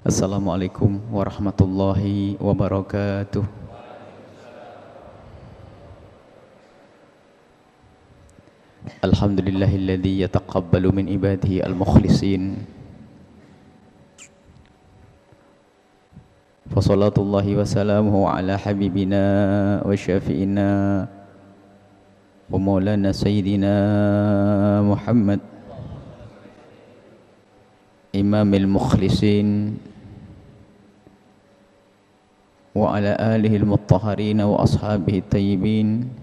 Assalamualaikum warahmatullahi wabarakatuh. Alhamdulillahilladzi yataqabbalu min ibadihi al-mukhlisin. Fa salatullahi wa salamuhu ala habibina wa syafi'ina wa maulana sayyidina Muhammad imamil mukhlisin wa ala alihi al-mutahharin wa ashabihi at-tayyibin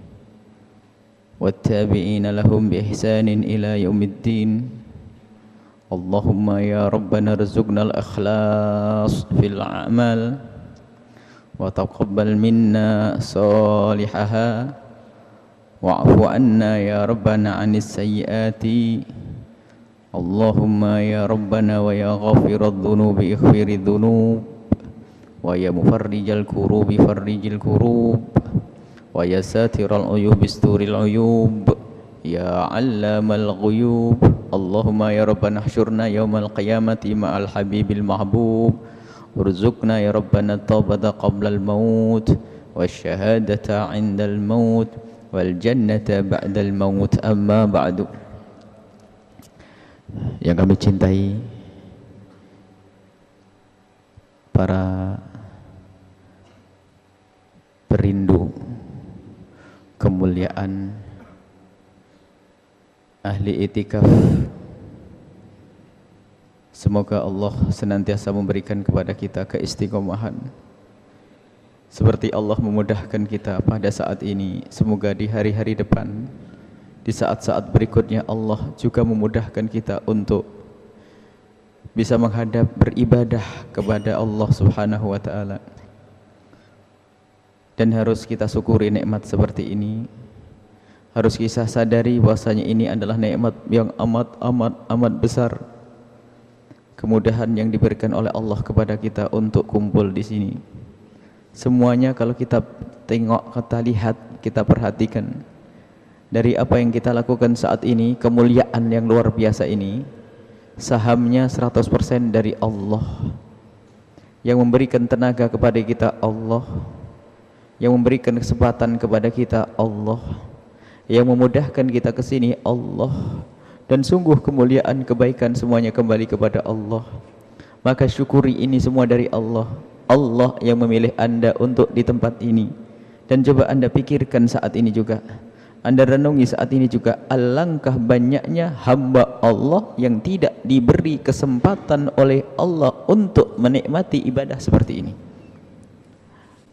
wattabi'ina lahum bi ihsanin ila yaumiddin. Allahumma ya rabbana rzuqna al-ikhlas fil a'mal wa taqabbal minna salihaha wa'fu anna ya rabbana 'anis sayyiati. Allahumma ya rabbana wa ya ghafiradh dhunubi ighfiridh dhunub wa ya mufarrijal kurubi farrijil kurub wa ya satiral uyub isturil uyub ya 'allamal ghuyub. Allahumma ya rabbana hsyurna yaumal qiyamati ma'al habibil mahbub warzuqna ya rabbana taubata qablal maut wasyahadata 'indal maut wal jannata ba'dal maut. Amma ba'du. Yang kami cintai para perindu kemuliaan ahli itikaf, semoga Allah senantiasa memberikan kepada kita keistiqomahan seperti Allah memudahkan kita pada saat ini. Semoga di hari-hari depan, di saat-saat berikutnya, Allah juga memudahkan kita untuk bisa menghadap beribadah kepada Allah Subhanahu wa ta'ala. Dan harus kita syukuri nikmat seperti ini. Harus kita sadari bahwasanya ini adalah nikmat yang amat besar. Kemudahan yang diberikan oleh Allah kepada kita untuk kumpul di sini. Semuanya kalau kita tengok, kita lihat, kita perhatikan dari apa yang kita lakukan saat ini, kemuliaan yang luar biasa ini, sahamnya 100% dari Allah. Yang memberikan tenaga kepada kita Allah, yang memberikan kesempatan kepada kita Allah, yang memudahkan kita ke sini Allah. Dan sungguh kemuliaan, kebaikan semuanya kembali kepada Allah. Maka syukuri ini semua dari Allah. Allah yang memilih Anda untuk di tempat ini. Dan coba Anda pikirkan saat ini juga, Anda renungi saat ini juga, alangkah banyaknya hamba Allah yang tidak diberi kesempatan oleh Allah untuk menikmati ibadah seperti ini.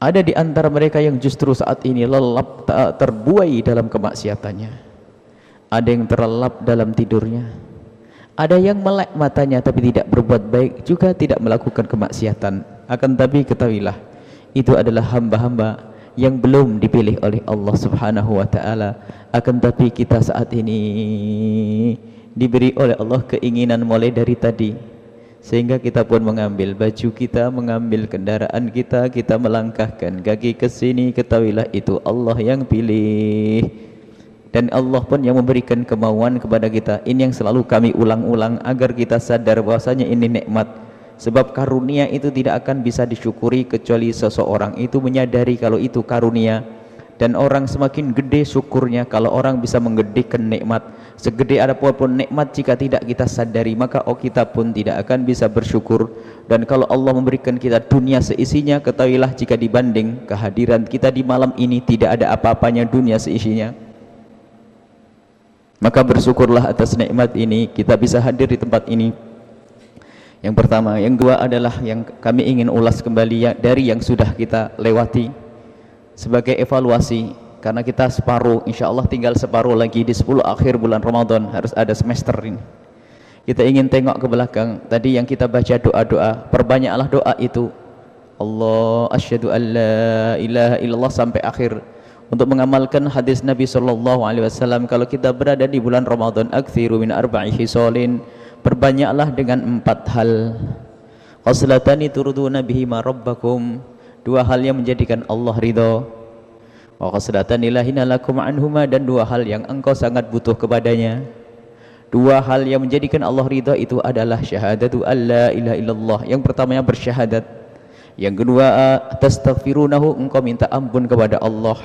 Ada di antara mereka yang justru saat ini lelap terbuai dalam kemaksiatannya. Ada yang terlelap dalam tidurnya. Ada yang melek matanya tapi tidak berbuat baik, juga tidak melakukan kemaksiatan. Akan tapi ketahuilah, itu adalah hamba-hamba yang belum dipilih oleh Allah Subhanahu wa ta'ala. Akan tapi kita saat ini diberi oleh Allah keinginan mulai dari tadi, sehingga kita pun mengambil baju kita, mengambil kendaraan kita, kita melangkahkan kaki ke sini. Ketahuilah itu Allah yang pilih, dan Allah pun yang memberikan kemauan kepada kita. Ini yang selalu kami ulang-ulang agar kita sadar bahwasanya ini nikmat. Sebab karunia itu tidak akan bisa disyukuri kecuali seseorang itu menyadari kalau itu karunia. Dan orang semakin gede syukurnya kalau orang bisa menggedekan nikmat. Segede apapun nikmat, jika tidak kita sadari, maka kita pun tidak akan bisa bersyukur. Dan kalau Allah memberikan kita dunia seisinya, ketahuilah jika dibanding kehadiran kita di malam ini, tidak ada apa-apanya dunia seisinya. Maka bersyukurlah atas nikmat ini, kita bisa hadir di tempat ini. Yang pertama. Yang kedua adalah yang kami ingin ulas kembali dari yang sudah kita lewati sebagai evaluasi, karena kita separuh, insya Allah tinggal separuh lagi di 10 akhir bulan Ramadan, harus ada semester ini. Kita ingin tengok ke belakang. Tadi yang kita baca doa-doa, perbanyaklah doa itu, Allah asyhadu an la ilaha illallah sampai akhir, untuk mengamalkan hadis Nabi SAW. Kalau kita berada di bulan Ramadan, aktsiru min arba'i khisalin, perbanyaklah dengan 4 hal. Khaslatani turduna bihima rabbakum, 2 hal yang menjadikan Allah ridha. Wa khaslatani lahina lakum anhuma, dan 2 hal yang engkau sangat butuh kepadanya. Dua hal yang menjadikan Allah ridha itu adalah syahadatu alla ilaha illallah. Yang pertamanya bersyahadat. Yang kedua, tastaghfirunahu, engkau minta ampun kepada Allah.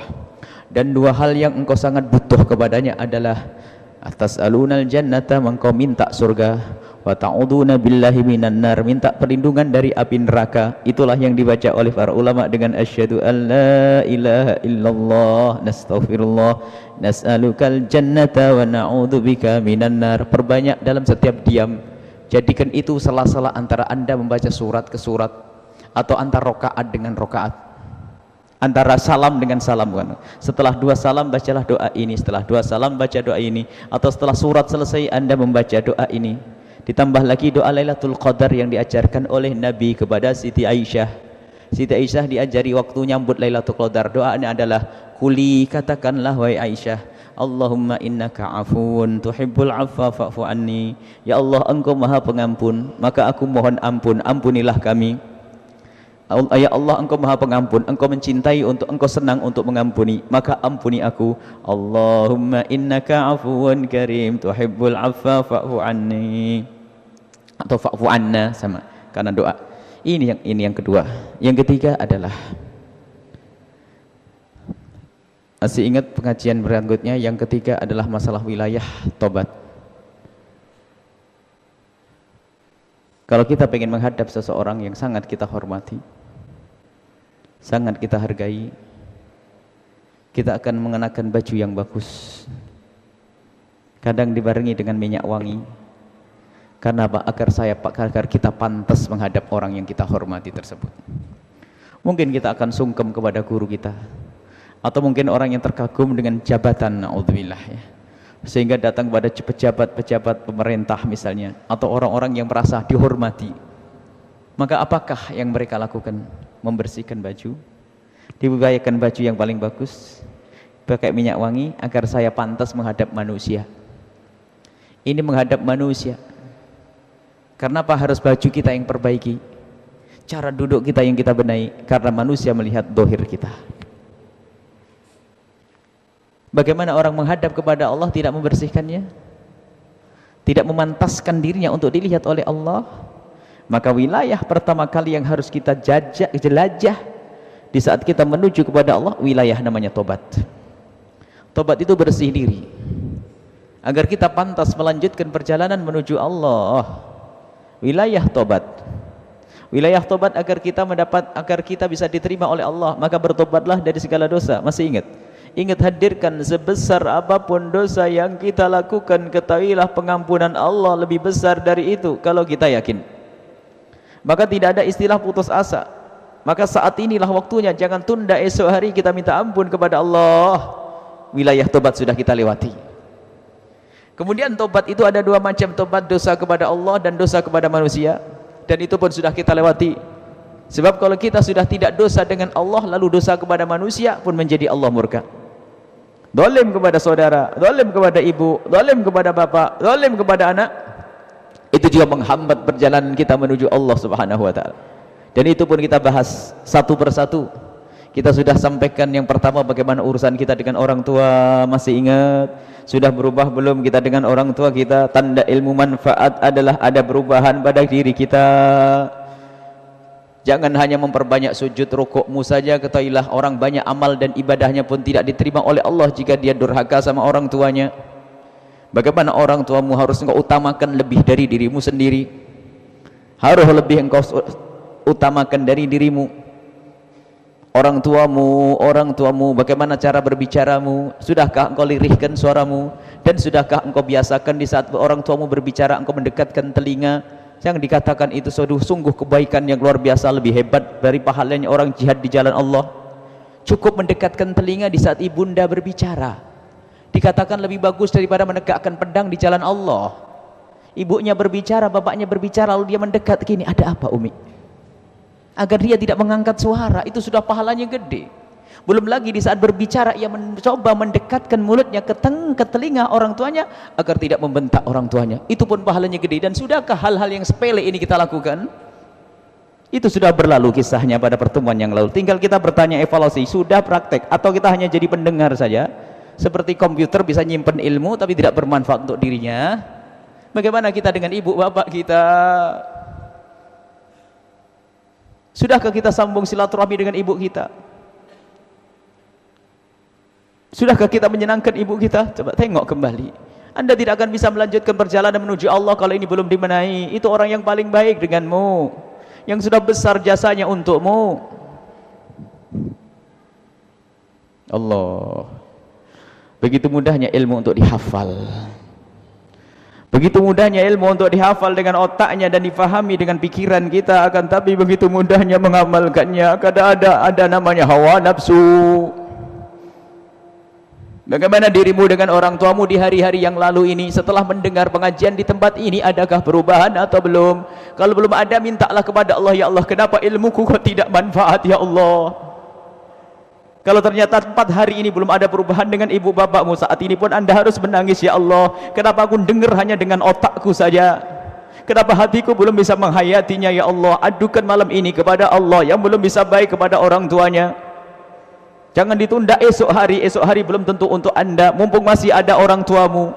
Dan dua hal yang engkau sangat butuh kepadanya adalah tas'alunal jannata, engkau minta surga, wa ta'uduna billahi minan nar, minta perlindungan dari api neraka. Itulah yang dibaca oleh para ulama dengan asyhadu an la ilaha illallah, nastaghfirullah, nas'alukal jannata wa na'udzubika minan nar. Perbanyak dalam setiap diam. Jadikan itu sela-sela antara Anda membaca surat ke surat, atau antara rokaat dengan rokaat, antara salam dengan salam kan. Setelah dua salam bacalah doa ini, setelah dua salam baca doa ini, atau setelah surat selesai Anda membaca doa ini. Ditambah lagi doa Lailatul Qadar yang diajarkan oleh Nabi kepada Siti Aisyah. Siti Aisyah diajari waktu nyambut Lailatul Qadar, doanya adalah kuli, katakanlah wahai Aisyah, Allahumma innaka afuun tuhibbul afwa fa'fu anni. Ya Allah, engkau maha pengampun, maka aku mohon ampun, ampunilah kami. Ya Allah, engkau maha pengampun, engkau mencintai untuk, engkau senang untuk mengampuni, maka ampuni aku. Allahumma innaka afuun karim tuhibbul afwa fa'fu anni, atau fa'fu anna, sama, karena doa. Ini yang kedua. Yang ketiga adalah, masih ingat pengajian berikutnya, yang ketiga adalah masalah wilayah tobat. Kalau kita ingin menghadap seseorang yang sangat kita hormati, sangat kita hargai, kita akan mengenakan baju yang bagus, kadang dibarengi dengan minyak wangi. Karena apa? Agar kita pantas menghadap orang yang kita hormati tersebut. Mungkin kita akan sungkem kepada guru kita, atau mungkin orang yang terkagum dengan jabatan, naudzubillah ya, sehingga datang kepada pejabat-pejabat pemerintah misalnya, atau orang-orang yang merasa dihormati. Maka apakah yang mereka lakukan? Membersihkan baju, dibukayakan baju yang paling bagus, pakai minyak wangi, agar saya pantas menghadap manusia. Ini menghadap manusia. Karena apa? Harus baju kita yang perbaiki, cara duduk kita yang kita benahi, karena manusia melihat dohir kita. Bagaimana orang menghadap kepada Allah tidak membersihkannya, tidak memantaskan dirinya untuk dilihat oleh Allah? Maka wilayah pertama kali yang harus kita jelajah di saat kita menuju kepada Allah, wilayah namanya tobat. Tobat itu bersih diri, agar kita pantas melanjutkan perjalanan menuju Allah. Wilayah tobat, wilayah tobat agar kita bisa diterima oleh Allah. Maka bertobatlah dari segala dosa. Masih ingat? Ingat, hadirkan sebesar apapun dosa yang kita lakukan, ketahuilah pengampunan Allah lebih besar dari itu kalau kita yakin. Maka tidak ada istilah putus asa. Maka saat inilah waktunya, jangan tunda esok hari kita minta ampun kepada Allah. Wilayah tobat sudah kita lewati. Kemudian tobat itu ada dua macam, tobat dosa kepada Allah dan dosa kepada manusia, dan itu pun sudah kita lewati. Sebab kalau kita sudah tidak dosa dengan Allah, lalu dosa kepada manusia pun menjadi Allah murka. Zalim kepada saudara, zalim kepada ibu, zalim kepada bapak, zalim kepada anak, itu juga menghambat perjalanan kita menuju Allah Subhanahu wa taala. Dan itu pun kita bahas satu persatu. Kita sudah sampaikan yang pertama, bagaimana urusan kita dengan orang tua. Masih ingat? Sudah berubah belum kita dengan orang tua kita? Tanda ilmu manfaat adalah ada perubahan pada diri kita. Jangan hanya memperbanyak sujud rukukmu saja, ketahuilah orang banyak amal dan ibadahnya pun tidak diterima oleh Allah jika dia durhaka sama orang tuanya. Bagaimana orang tuamu harus engkau utamakan lebih dari dirimu sendiri, harus lebih engkau utamakan dari dirimu. Orang tuamu, bagaimana cara berbicaramu? Sudahkah engkau lirihkan suaramu? Dan sudahkah engkau biasakan di saat orang tuamu berbicara, engkau mendekatkan telinga? Yang dikatakan itu sungguh kebaikan yang luar biasa, lebih hebat dari pahalanya orang jihad di jalan Allah. Cukup mendekatkan telinga di saat ibunda berbicara, dikatakan lebih bagus daripada menegakkan pedang di jalan Allah. Ibunya berbicara, bapaknya berbicara, lalu dia mendekat, gini, ada apa Umi? Agar dia tidak mengangkat suara, itu sudah pahalanya gede. Belum lagi di saat berbicara ia mencoba mendekatkan mulutnya ke telinga orang tuanya agar tidak membentak orang tuanya, itu pun pahalanya gede. Dan sudahkah hal-hal yang sepele ini kita lakukan? Itu sudah berlalu kisahnya pada pertemuan yang lalu. Tinggal kita bertanya, evaluasi, sudah praktek atau kita hanya jadi pendengar saja? Seperti komputer bisa nyimpen ilmu tapi tidak bermanfaat untuk dirinya. Bagaimana kita dengan ibu bapak kita? Sudahkah kita sambung silaturahmi dengan ibu kita? Sudahkah kita menyenangkan ibu kita? Coba tengok kembali. Anda tidak akan bisa melanjutkan perjalanan menuju Allah kalau ini belum dibenahi. Itu orang yang paling baik denganmu, yang sudah besar jasanya untukmu. Allah. Begitu mudahnya ilmu untuk dihafal. Begitu mudahnya ilmu untuk dihafal dengan otaknya dan difahami dengan pikiran kita, akan tapi begitu mudahnya mengamalkannya. Kadang ada namanya hawa nafsu. Bagaimana dirimu dengan orang tuamu di hari-hari yang lalu ini? Setelah mendengar pengajian di tempat ini, adakah perubahan atau belum? Kalau belum ada, mintalah kepada Allah, ya Allah, kenapa ilmuku kok tidak manfaat, ya Allah? Kalau ternyata 4 hari ini belum ada perubahan dengan ibu bapakmu, saat ini pun Anda harus menangis, ya Allah, kenapa aku dengar hanya dengan otakku saja? Kenapa hatiku belum bisa menghayatinya, ya Allah? Adukan malam ini kepada Allah yang belum bisa baik kepada orang tuanya. Jangan ditunda esok hari belum tentu untuk Anda, mumpung masih ada orang tuamu.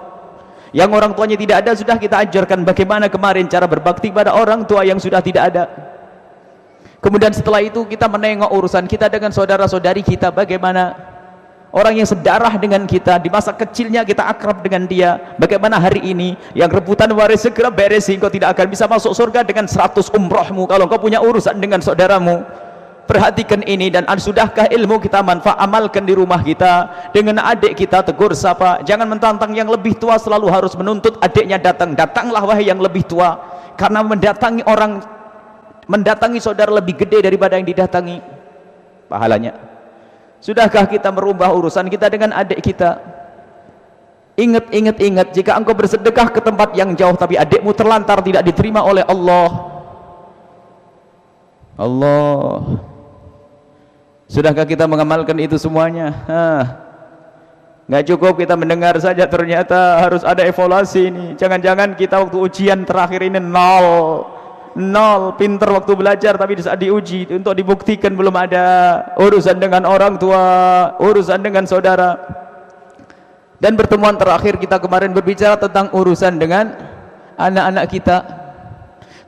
Yang orang tuanya tidak ada, sudah kita ajarkan bagaimana kemarin cara berbakti pada orang tua yang sudah tidak ada. Kemudian setelah itu kita menengok urusan kita dengan saudara-saudari kita, bagaimana orang yang sedarah dengan kita, di masa kecilnya kita akrab dengan dia, bagaimana hari ini yang rebutan waris segera beresin. Kau tidak akan bisa masuk surga dengan 100 umrohmu kalau kau punya urusan dengan saudaramu. Perhatikan ini. Dan sudahkah ilmu kita amalkan di rumah kita, dengan adik kita tegur sapa. Jangan mentantang yang lebih tua, selalu harus menuntut adiknya datang. Datanglah wahai yang lebih tua, karena mendatangi saudara lebih gede daripada yang didatangi pahalanya. Sudahkah kita merubah urusan kita dengan adik kita? Ingat, jika engkau bersedekah ke tempat yang jauh tapi adikmu terlantar, tidak diterima oleh Allah. Sudahkah kita mengamalkan itu semuanya? Nggak cukup kita mendengar saja, ternyata harus ada evaluasi ini. Jangan-jangan kita waktu ujian terakhir ini nol, pinter waktu belajar, tapi di saat diuji untuk dibuktikan belum ada urusan dengan orang tua, urusan dengan saudara. Dan pertemuan terakhir kita kemarin berbicara tentang urusan dengan anak-anak kita.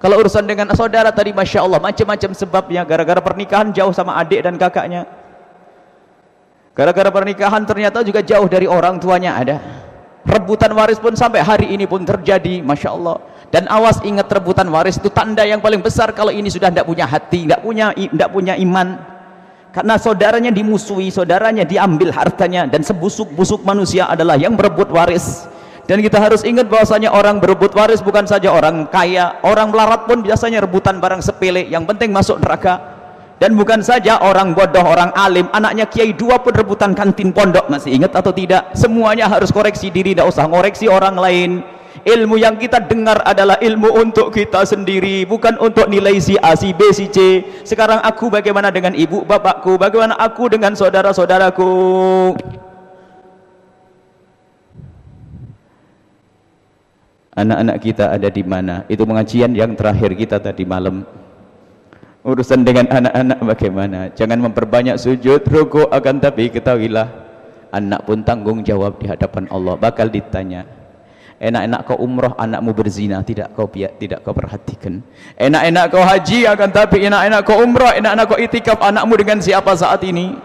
Kalau urusan dengan saudara tadi, Masya Allah, macam-macam sebabnya. Gara-gara pernikahan jauh sama adik dan kakaknya, gara-gara pernikahan ternyata juga jauh dari orang tuanya ada. Rebutan waris pun sampai hari ini pun terjadi, Masya Allah. Dan awas, ingat, rebutan waris itu tanda yang paling besar kalau ini sudah tidak punya hati, tidak punya iman. Karena saudaranya dimusuhi, saudaranya diambil hartanya, dan sebusuk-busuk manusia adalah yang berebut waris. Dan kita harus ingat bahwasanya orang berebut waris bukan saja orang kaya, orang melarat pun biasanya rebutan barang sepele, yang penting masuk neraka. Dan bukan saja orang bodoh, orang alim, anaknya kiai 2 pun rebutan kantin pondok. Masih ingat atau tidak? Semuanya harus koreksi diri, tidak usah ngoreksi orang lain. Ilmu yang kita dengar adalah ilmu untuk kita sendiri, bukan untuk nilai si A, si B, si C. Sekarang aku bagaimana dengan ibu bapakku, bagaimana aku dengan saudara-saudaraku. Anak-anak kita ada di mana? Itu pengajian yang terakhir kita tadi malam. Urusan dengan anak-anak bagaimana? Jangan memperbanyak sujud, rukuk, akan tapi ketahuilah, anak pun tanggung jawab di hadapan Allah, bakal ditanya. Enak-enak kau umroh, anakmu berzina, tidak kau perhatikan. Enak-enak kau haji, akan tapi enak-enak kau umroh, enak-enak kau itikaf, anakmu dengan siapa saat ini?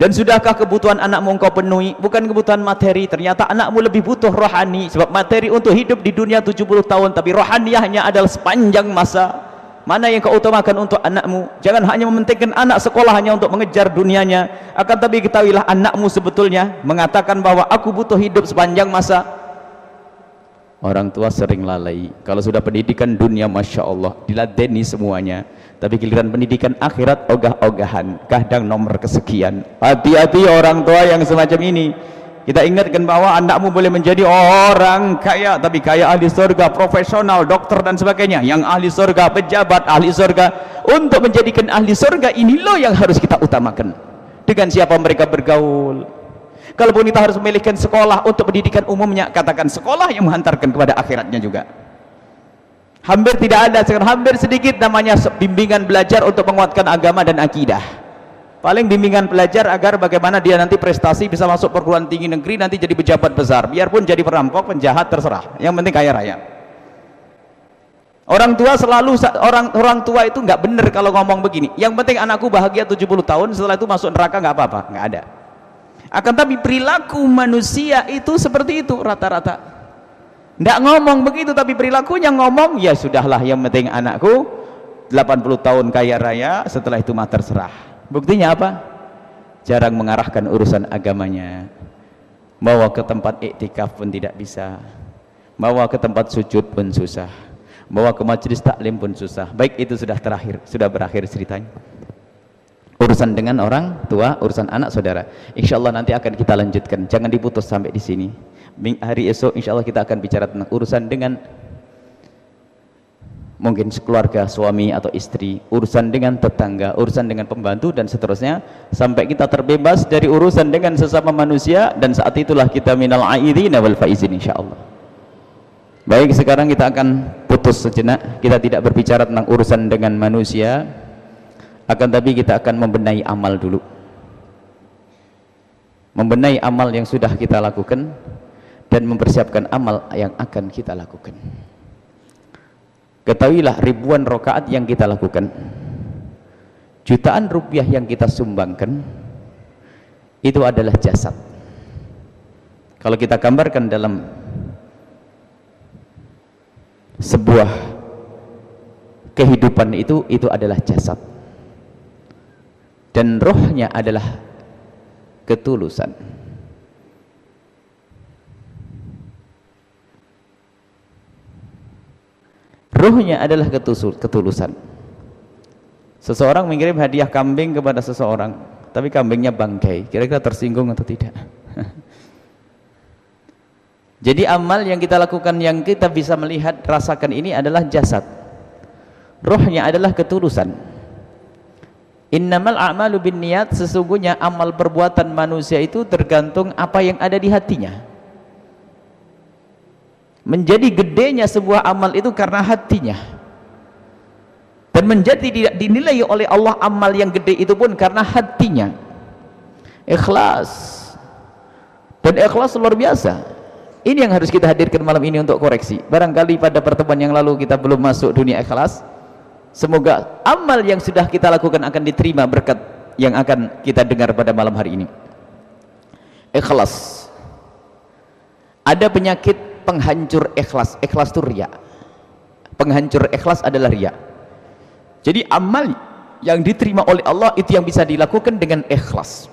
Dan sudahkah kebutuhan anakmu engkau penuhi? Bukan kebutuhan materi. Ternyata anakmu lebih butuh rohani. Sebab materi untuk hidup di dunia 70 tahun, tapi rohaniahnya adalah sepanjang masa. Mana yang kau utamakan untuk anakmu? Jangan hanya mementingkan anak sekolah hanya untuk mengejar dunianya, akan tapi ketahuilah anakmu sebetulnya mengatakan bahwa aku butuh hidup sepanjang masa. Orang tua sering lalai. Kalau sudah pendidikan dunia, Masya Allah, diladeni semuanya, tapi giliran pendidikan akhirat ogah-ogahan, kadang nomor kesekian. Hati-hati orang tua yang semacam ini. Kita ingatkan bahwa anakmu boleh menjadi orang kaya, tapi kaya ahli surga, profesional, dokter dan sebagainya. Yang ahli surga, pejabat ahli surga. Untuk menjadikan ahli surga, ini loh yang harus kita utamakan. Dengan siapa mereka bergaul. Kalaupun kita harus memilihkan sekolah untuk pendidikan umumnya, katakan sekolah yang menghantarkan kepada akhiratnya juga. Hampir tidak ada, hampir sedikit namanya bimbingan belajar untuk menguatkan agama dan akidah. paling bimbingan pelajar agar bagaimana dia nanti prestasi bisa masuk perguruan tinggi negeri, nanti jadi pejabat besar, biarpun jadi perampok, penjahat, terserah, yang penting kaya raya. Orang tua selalu, orang tua itu nggak bener kalau ngomong begini, yang penting anakku bahagia 70 tahun, setelah itu masuk neraka nggak apa-apa, nggak ada. Akan tapi perilaku manusia itu seperti itu rata-rata, nggak ngomong begitu tapi perilakunya ngomong, ya sudahlah, yang penting anakku 80 tahun kaya raya, setelah itu mah terserah. Buktinya apa? Jarang mengarahkan urusan agamanya, bawa ke tempat iktikaf pun tidak bisa, bawa ke tempat sujud pun susah, bawa ke majelis taklim pun susah. Baik, itu sudah berakhir ceritanya. Urusan dengan orang tua, urusan anak saudara, insya Allah nanti akan kita lanjutkan, jangan diputus sampai di sini. Hari esok insya Allah kita akan bicara tentang urusan dengan mungkin keluarga, suami atau istri, urusan dengan tetangga, urusan dengan pembantu dan seterusnya, sampai kita terbebas dari urusan dengan sesama manusia, dan saat itulah kita minal aidina wal faizin insyaallah. Baik, sekarang kita akan putus sejenak, kita tidak berbicara tentang urusan dengan manusia, akan tapi kita akan membenahi amal dulu, membenahi amal yang sudah kita lakukan dan mempersiapkan amal yang akan kita lakukan. Ketahuilah, ribuan rakaat yang kita lakukan, jutaan rupiah yang kita sumbangkan, itu adalah jasad. Kalau kita gambarkan dalam sebuah kehidupan, itu adalah jasad, dan rohnya adalah ketulusan. Ruhnya adalah ketulusan. Seseorang mengirim hadiah kambing kepada seseorang, tapi kambingnya bangkai, kira-kira tersinggung atau tidak? Jadi amal yang kita lakukan, yang kita bisa melihat, rasakan, ini adalah jasad. Ruhnya adalah ketulusan. Innamal a'malu binniyat, sesungguhnya amal perbuatan manusia itu tergantung apa yang ada di hatinya. Menjadi gedenya sebuah amal itu karena hatinya, dan menjadi tidak dinilai oleh Allah amal yang gede itu pun karena hatinya. Ikhlas, dan ikhlas luar biasa. Ini yang harus kita hadirkan malam ini untuk koreksi. Barangkali pada pertemuan yang lalu kita belum masuk dunia ikhlas. Semoga amal yang sudah kita lakukan akan diterima berkat yang akan kita dengar pada malam hari ini. Ikhlas. Ada penyakit penghancur ikhlas. Ikhlas itu riya. Penghancur ikhlas adalah riya. Jadi amal yang diterima oleh Allah itu yang bisa dilakukan dengan ikhlas,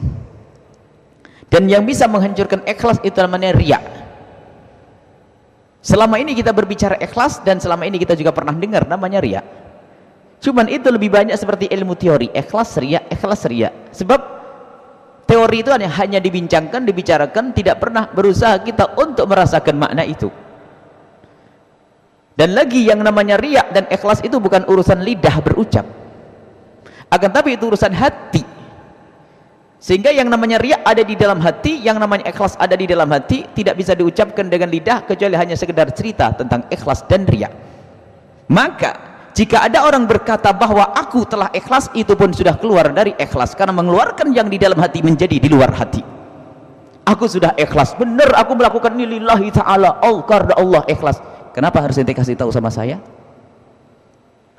dan yang bisa menghancurkan ikhlas itu namanya riya. Selama ini kita berbicara ikhlas, dan selama ini kita juga pernah dengar namanya riya, cuman itu lebih banyak seperti ilmu teori, ikhlas riya, ikhlas riya. Sebab teori itu hanya dibincangkan, dibicarakan, tidak pernah berusaha kita untuk merasakan makna itu. Dan lagi yang namanya riya dan ikhlas itu bukan urusan lidah berucap, akan tapi itu urusan hati. Sehingga yang namanya riya ada di dalam hati, yang namanya ikhlas ada di dalam hati, tidak bisa diucapkan dengan lidah kecuali hanya sekedar cerita tentang ikhlas dan riya. Maka jika ada orang berkata bahwa aku telah ikhlas, itu pun sudah keluar dari ikhlas, karena mengeluarkan yang di dalam hati menjadi di luar hati. Aku sudah ikhlas, benar aku melakukan ini lillahi ta'ala, karena Allah, ikhlas. Kenapa harus ente kasih tahu sama saya?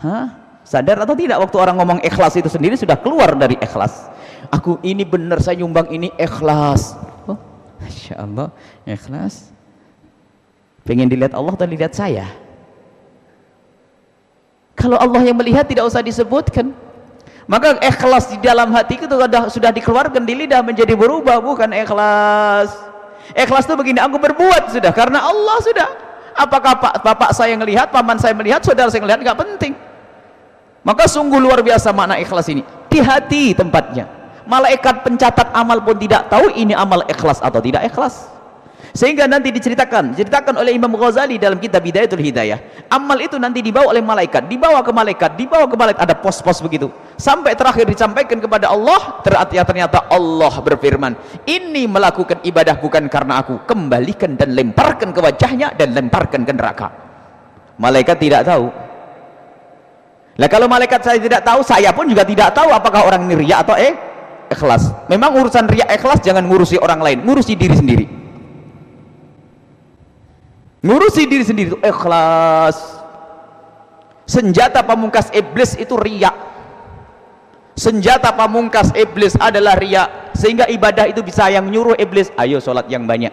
Hah? Sadar atau tidak waktu orang ngomong ikhlas itu sendiri sudah keluar dari ikhlas. Aku ini benar, saya nyumbang ini ikhlas. Oh, Masya Allah, ikhlas. Pengen dilihat Allah atau dilihat saya? Kalau Allah yang melihat tidak usah disebutkan. Maka ikhlas di dalam hati itu sudah dikeluarkan di lidah menjadi berubah, bukan ikhlas. Ikhlas itu begini, aku berbuat sudah karena Allah sudah. Apakah bapak saya melihat, paman saya melihat, saudara saya melihat, nggak penting. Maka sungguh luar biasa makna ikhlas ini. Di hati tempatnya. Malaikat pencatat amal pun tidak tahu ini amal ikhlas atau tidak ikhlas. Sehingga nanti diceritakan oleh Imam Ghazali dalam kitab Bidayatul Hidayah, amal itu nanti dibawa oleh malaikat, dibawa ke malaikat, ada pos-pos begitu, sampai terakhir disampaikan kepada Allah. Ternyata Allah berfirman, ini melakukan ibadah bukan karena aku, kembalikan dan lemparkan ke wajahnya dan lemparkan ke neraka. Malaikat tidak tahu. Nah, kalau malaikat saya tidak tahu, saya pun juga tidak tahu apakah orang ini riya atau ikhlas. Memang urusan riya ikhlas jangan ngurusi orang lain, ngurusi diri sendiri. Ngurusi diri sendiri itu ikhlas. Senjata pamungkas iblis itu riya. Senjata pamungkas iblis adalah riya, sehingga ibadah itu bisa yang nyuruh iblis, ayo sholat yang banyak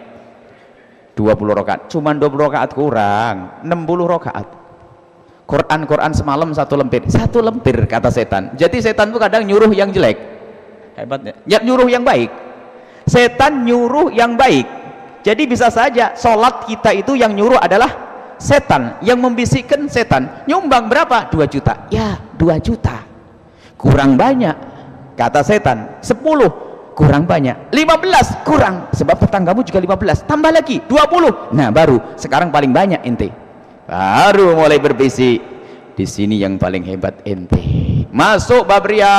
20 rakaat, cuman 20 rakaat kurang, 60 rakaat. Quran semalam satu lempir kata setan. Jadi setan itu kadang nyuruh yang jelek, hebatnya ya, nyuruh yang baik. Setan nyuruh yang baik. Jadi bisa saja sholat kita itu yang nyuruh adalah setan, yang membisikkan setan. Nyumbang berapa? 2 juta. Ya 2 juta kurang banyak kata setan. 10 kurang banyak, 15 kurang, sebab tetanggamu juga 15, tambah lagi 20. Nah baru sekarang paling banyak ente, baru mulai berbisik, di sini yang paling hebat ente, masuk bab riya.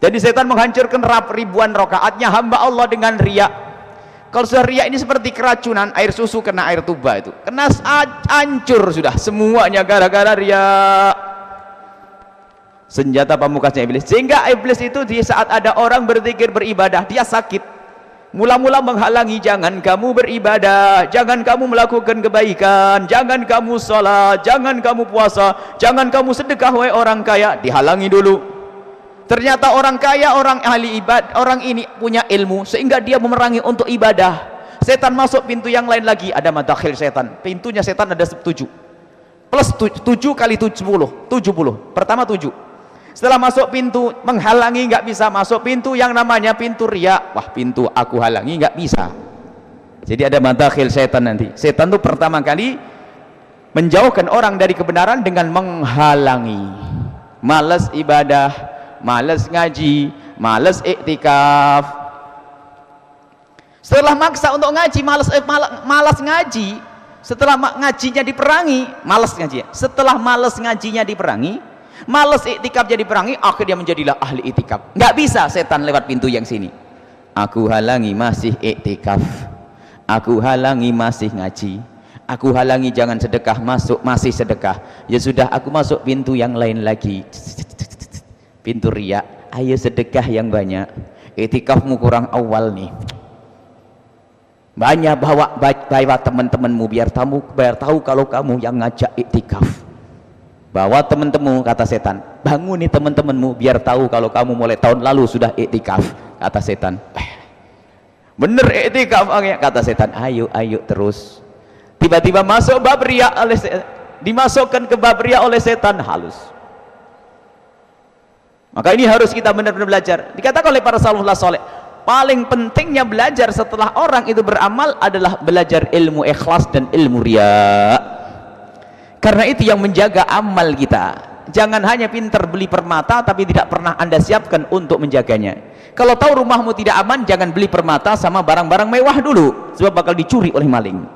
Jadi setan menghancurkan ribuan rakaatnya hamba Allah dengan riya. Kalau sudah riya ini seperti keracunan, air susu kena air tuba itu kena hancur sudah semuanya gara-gara riya. Senjata pamungkasnya iblis. Sehingga iblis itu di saat ada orang berzikir beribadah, dia sakit, mula-mula menghalangi, jangan kamu beribadah, jangan kamu melakukan kebaikan, jangan kamu sholat, jangan kamu puasa, jangan kamu sedekah wahai orang kaya. Dihalangi dulu. Ternyata orang kaya, orang ahli ibadah, orang ini punya ilmu sehingga dia memerangi untuk ibadah. Setan masuk pintu yang lain lagi, ada madakhil setan. Pintunya setan ada 7 plus 7 kali 70. Pertama 7. Setelah masuk pintu menghalangi, nggak bisa masuk pintu yang namanya pintu riya. Wah, pintu aku halangi nggak bisa. Jadi ada madakhil setan nanti. Setan itu pertama kali menjauhkan orang dari kebenaran dengan menghalangi. Malas ibadah, malas ngaji, malas iktikaf. Setelah maksa untuk ngaji, malas ngaji. Setelah ngajinya diperangi, malas ngaji. Setelah malas ngajinya diperangi, malas iktikafnya diperangi, akhirnya menjadilah ahli iktikaf. Nggak bisa setan lewat pintu yang sini. Aku halangi masih iktikaf, aku halangi masih ngaji, aku halangi jangan sedekah, masuk masih sedekah. Ya sudah, aku masuk pintu yang lain lagi, pintu riya. Ayo sedekah yang banyak, iktikafmu kurang awal nih, banyak bawa teman-temanmu biar tahu kalau kamu yang ngajak iktikaf. Bawa teman-temanmu, kata setan. Bangun nih teman-temanmu biar tahu kalau kamu mulai tahun lalu sudah iktikaf, kata setan. Bener iktikaf, kata setan. Ayo terus. Tiba-tiba masuk bab riya oleh dimasukkan ke bab riya oleh setan, halus. Maka ini harus kita benar-benar belajar. Dikatakan oleh para salafus saleh, paling pentingnya belajar setelah orang itu beramal adalah belajar ilmu ikhlas dan ilmu riya. Karena itu yang menjaga amal kita. Jangan hanya pintar beli permata tapi tidak pernah Anda siapkan untuk menjaganya. Kalau tahu rumahmu tidak aman, jangan beli permata sama barang-barang mewah dulu, sebab bakal dicuri oleh maling.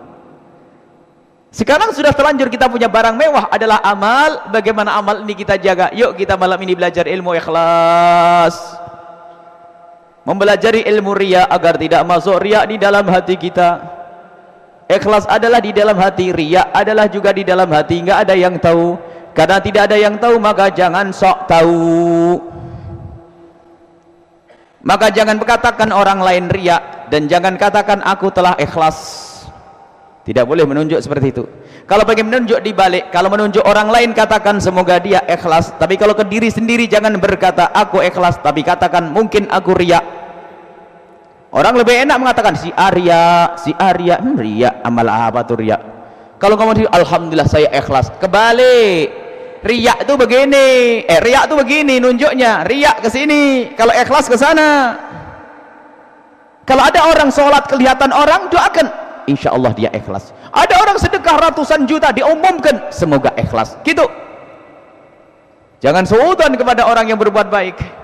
Sekarang sudah terlanjur kita punya barang mewah adalah amal. Bagaimana amal ini kita jaga? Yuk kita malam ini belajar ilmu ikhlas, mempelajari ilmu riya agar tidak masuk riya di dalam hati kita. Ikhlas adalah di dalam hati, riya adalah juga di dalam hati. Nggak ada yang tahu. Karena tidak ada yang tahu, maka jangan sok tahu. Maka jangan katakan orang lain riya, dan jangan katakan aku telah ikhlas. Tidak boleh menunjuk seperti itu. Kalau pengen menunjuk dibalik, kalau menunjuk orang lain katakan semoga dia ikhlas. Tapi kalau ke diri sendiri jangan berkata aku ikhlas, tapi katakan mungkin aku riya. Orang lebih enak mengatakan si Arya, riya, amal apa tuh riya? Kalau kamu alhamdulillah saya ikhlas, kebalik. Riya itu begini, riya itu begini nunjuknya, riya ke sini, kalau ikhlas ke sana. Kalau ada orang sholat kelihatan orang, doakan, insya Allah dia ikhlas. Ada orang sedekah ratusan juta, diumumkan, semoga ikhlas. Gitu. Jangan suudzon kepada orang yang berbuat baik.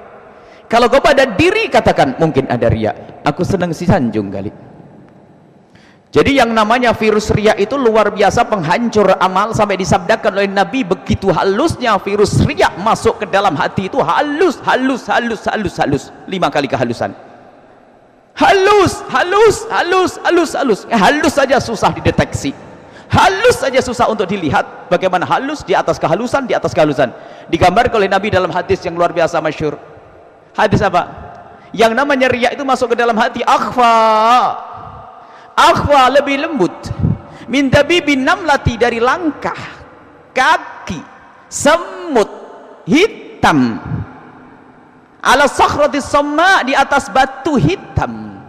Kalau kepada diri katakan mungkin ada riya, aku senang si sanjung kali. Jadi yang namanya virus riya itu luar biasa penghancur amal, sampai disabdakan oleh Nabi begitu halusnya virus riya masuk ke dalam hati itu, halus 5 kali kehalusan. Halus saja susah dideteksi. halus saja susah untuk dilihat. Bagaimana halus di atas kehalusan, di atas kehalusan. Digambarkan oleh Nabi dalam hadis yang luar biasa masyhur. Hadis apa? Yang namanya riya itu masuk ke dalam hati. Akhfa lebih lembut min dabibin namlati, dari langkah kaki semut hitam, ala sakhratis samma, di atas batu hitam,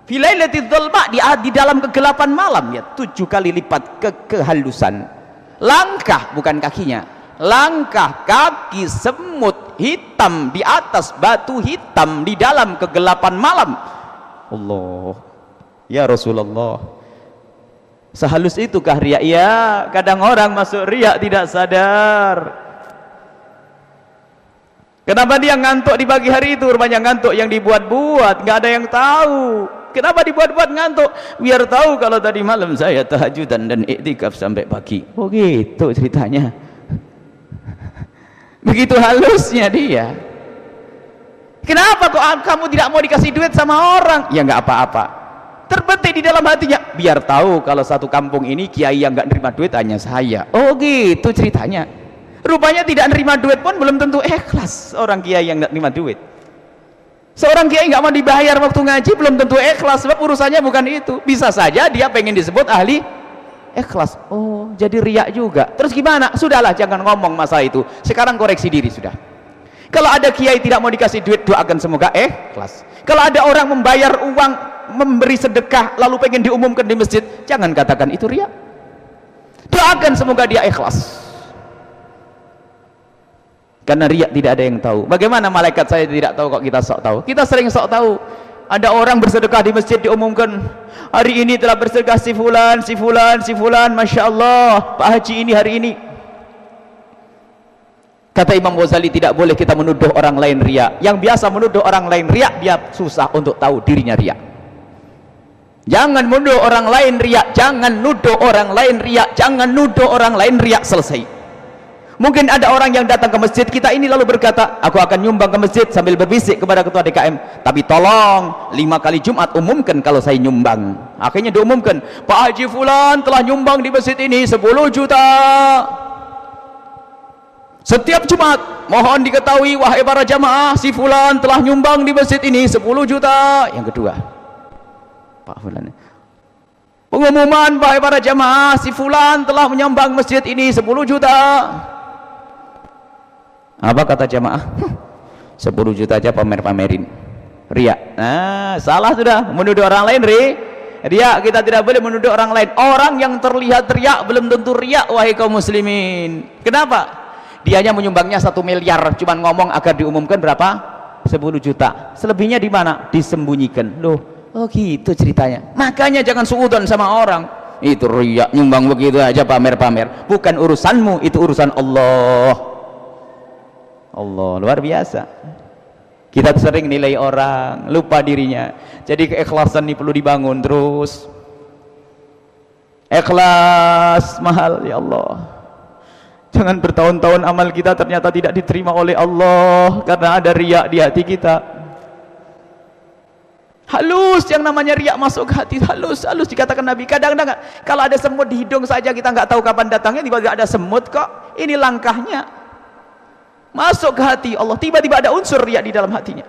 filailatil dzulma, di dalam kegelapan malam, ya 7 kali lipat kehalusan. Langkah, bukan kakinya, langkah kaki semut hitam di atas batu hitam di dalam kegelapan malam. Allah, ya Rasulullah, sehalus itukah riya? Ya, kadang orang masuk riya tidak sadar. Kenapa dia ngantuk di pagi hari itu? Rupanya ngantuk yang dibuat-buat, nggak ada yang tahu. Kenapa dibuat-buat ngantuk? Biar tahu kalau tadi malam saya tahajudan dan iktikaf sampai pagi. Oh gitu ceritanya. Begitu halusnya dia. Kenapa kok kamu tidak mau dikasih duit sama orang? Ya nggak apa-apa, terbetik di dalam hatinya, biar tahu kalau satu kampung ini kiai yang nggak nerima duit hanya saya. Oh gitu ceritanya. Rupanya tidak nerima duit pun belum tentu ikhlas orang kiai yang nggak nerima duit. Seorang kiai nggak mau dibayar waktu ngaji belum tentu ikhlas, sebab urusannya bukan itu. Bisa saja dia pengen disebut ahli ikhlas. Oh, jadi riak juga. Terus gimana? Sudahlah, jangan ngomong masalah itu. Sekarang koreksi diri sudah. Kalau ada kiai tidak mau dikasih duit, doakan semoga ikhlas. Kalau ada orang membayar uang, memberi sedekah lalu pengen diumumkan di masjid, jangan katakan itu riak. Doakan semoga dia ikhlas. Karena riak tidak ada yang tahu. Bagaimana malaikat saya tidak tahu kok kita sok tahu? Kita sering sok tahu. Ada orang bersedekah di masjid diumumkan, hari ini telah bersedekah si fulan, si fulan, si fulan, Masya Allah, Pak Haji ini hari ini. Kata Imam Ghazali, tidak boleh kita menuduh orang lain riak. Yang biasa menuduh orang lain riak, dia susah untuk tahu dirinya riak. Jangan menuduh orang lain riak, jangan nuduh orang lain riak, jangan nuduh orang lain riak, selesai. Mungkin ada orang yang datang ke masjid kita ini lalu berkata, aku akan nyumbang ke masjid, sambil berbisik kepada ketua DKM, tapi tolong 5 kali Jumat umumkan kalau saya nyumbang. Akhirnya diumumkan, Pak Haji Fulan telah nyumbang di masjid ini 10 juta setiap Jumat. Mohon diketahui wahai para jamaah, si Fulan telah nyumbang di masjid ini 10 juta. Yang kedua, Pak Fulan, pengumuman wahai para jamaah, si Fulan telah menyumbang masjid ini 10 juta. Apa kata jamaah? 10 juta aja pamer-pamerin. Riak. Nah, salah sudah, menuduh orang lain riak. Kita tidak boleh menuduh orang lain. Orang yang terlihat riak belum tentu riak, wahai kaum muslimin. Kenapa? Dia hanya menyumbangnya 1 miliar, cuman ngomong agar diumumkan berapa? 10 juta. Selebihnya di mana? Disembunyikan. Loh, oh gitu ceritanya. Makanya jangan suudzon sama orang. Itu riak, nyumbang begitu aja pamer-pamer. Bukan urusanmu, itu urusan Allah. Allah, luar biasa. Kita sering nilai orang, lupa dirinya. Jadi keikhlasan ini perlu dibangun terus. Ikhlas mahal, ya Allah. Jangan bertahun-tahun amal kita ternyata tidak diterima oleh Allah karena ada riak di hati kita. Halus, yang namanya riak masuk ke hati, halus dikatakan Nabi. Kadang-kadang kalau ada semut di hidung saja kita nggak tahu kapan datangnya, tiba-tiba ada semut kok. Ini langkahnya masuk ke hati Allah, tiba-tiba ada unsur riak di dalam hatinya.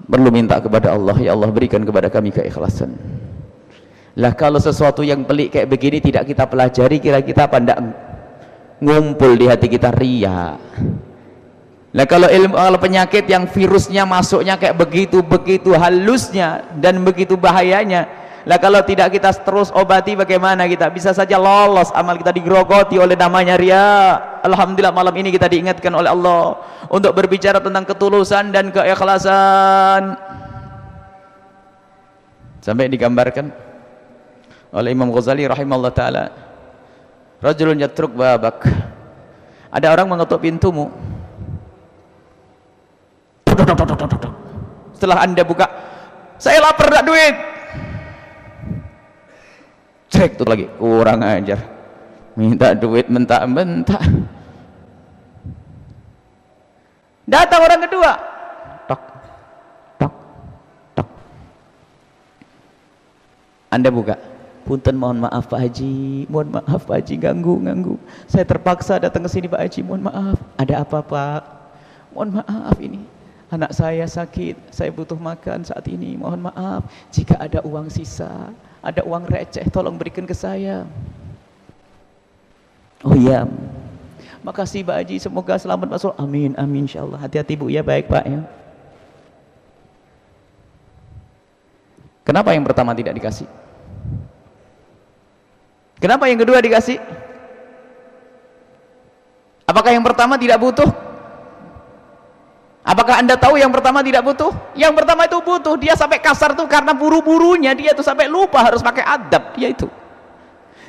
Perlu minta kepada Allah, ya Allah berikan kepada kami keikhlasan. Lah kalau sesuatu yang pelik kayak begini tidak kita pelajari, kira kita apa enggak ngumpul di hati kita riak. Lah kalau penyakit yang virusnya masuknya kayak begitu halusnya dan begitu bahayanya, lah kalau tidak kita terus obati bagaimana kita? Bisa saja lolos amal kita digerogoti oleh namanya riya. Alhamdulillah malam ini kita diingatkan oleh Allah untuk berbicara tentang ketulusan dan keikhlasan. Sampai digambarkan oleh Imam Ghazali rahimahullah ta'ala, rajulun yatruk babak, ada orang mengetuk pintumu. Setelah anda buka, saya lapar, tak duit. Cek tuh lagi, kurang ajar, minta duit mentak-mentak. Datang orang kedua, tok tok tok, Anda buka, punten mohon maaf Pak Haji, mohon maaf Pak Haji ganggu, saya terpaksa datang ke sini Pak Haji, mohon maaf. Ada apa Pak? Mohon maaf, ini anak saya sakit, saya butuh makan saat ini, mohon maaf. Jika ada uang sisa, ada uang receh, tolong berikan ke saya. Oh iya, makasih Pak Haji, semoga selamat masuk. Amin, amin insyaallah. Hati-hati Bu ya. Baik Pak ya. Kenapa yang pertama tidak dikasih? Kenapa yang kedua dikasih? Apakah yang pertama tidak butuh? Apakah Anda tahu yang pertama tidak butuh? Yang pertama itu butuh. Dia sampai kasar tuh karena buru-burunya dia tuh sampai lupa harus pakai adab. Dia itu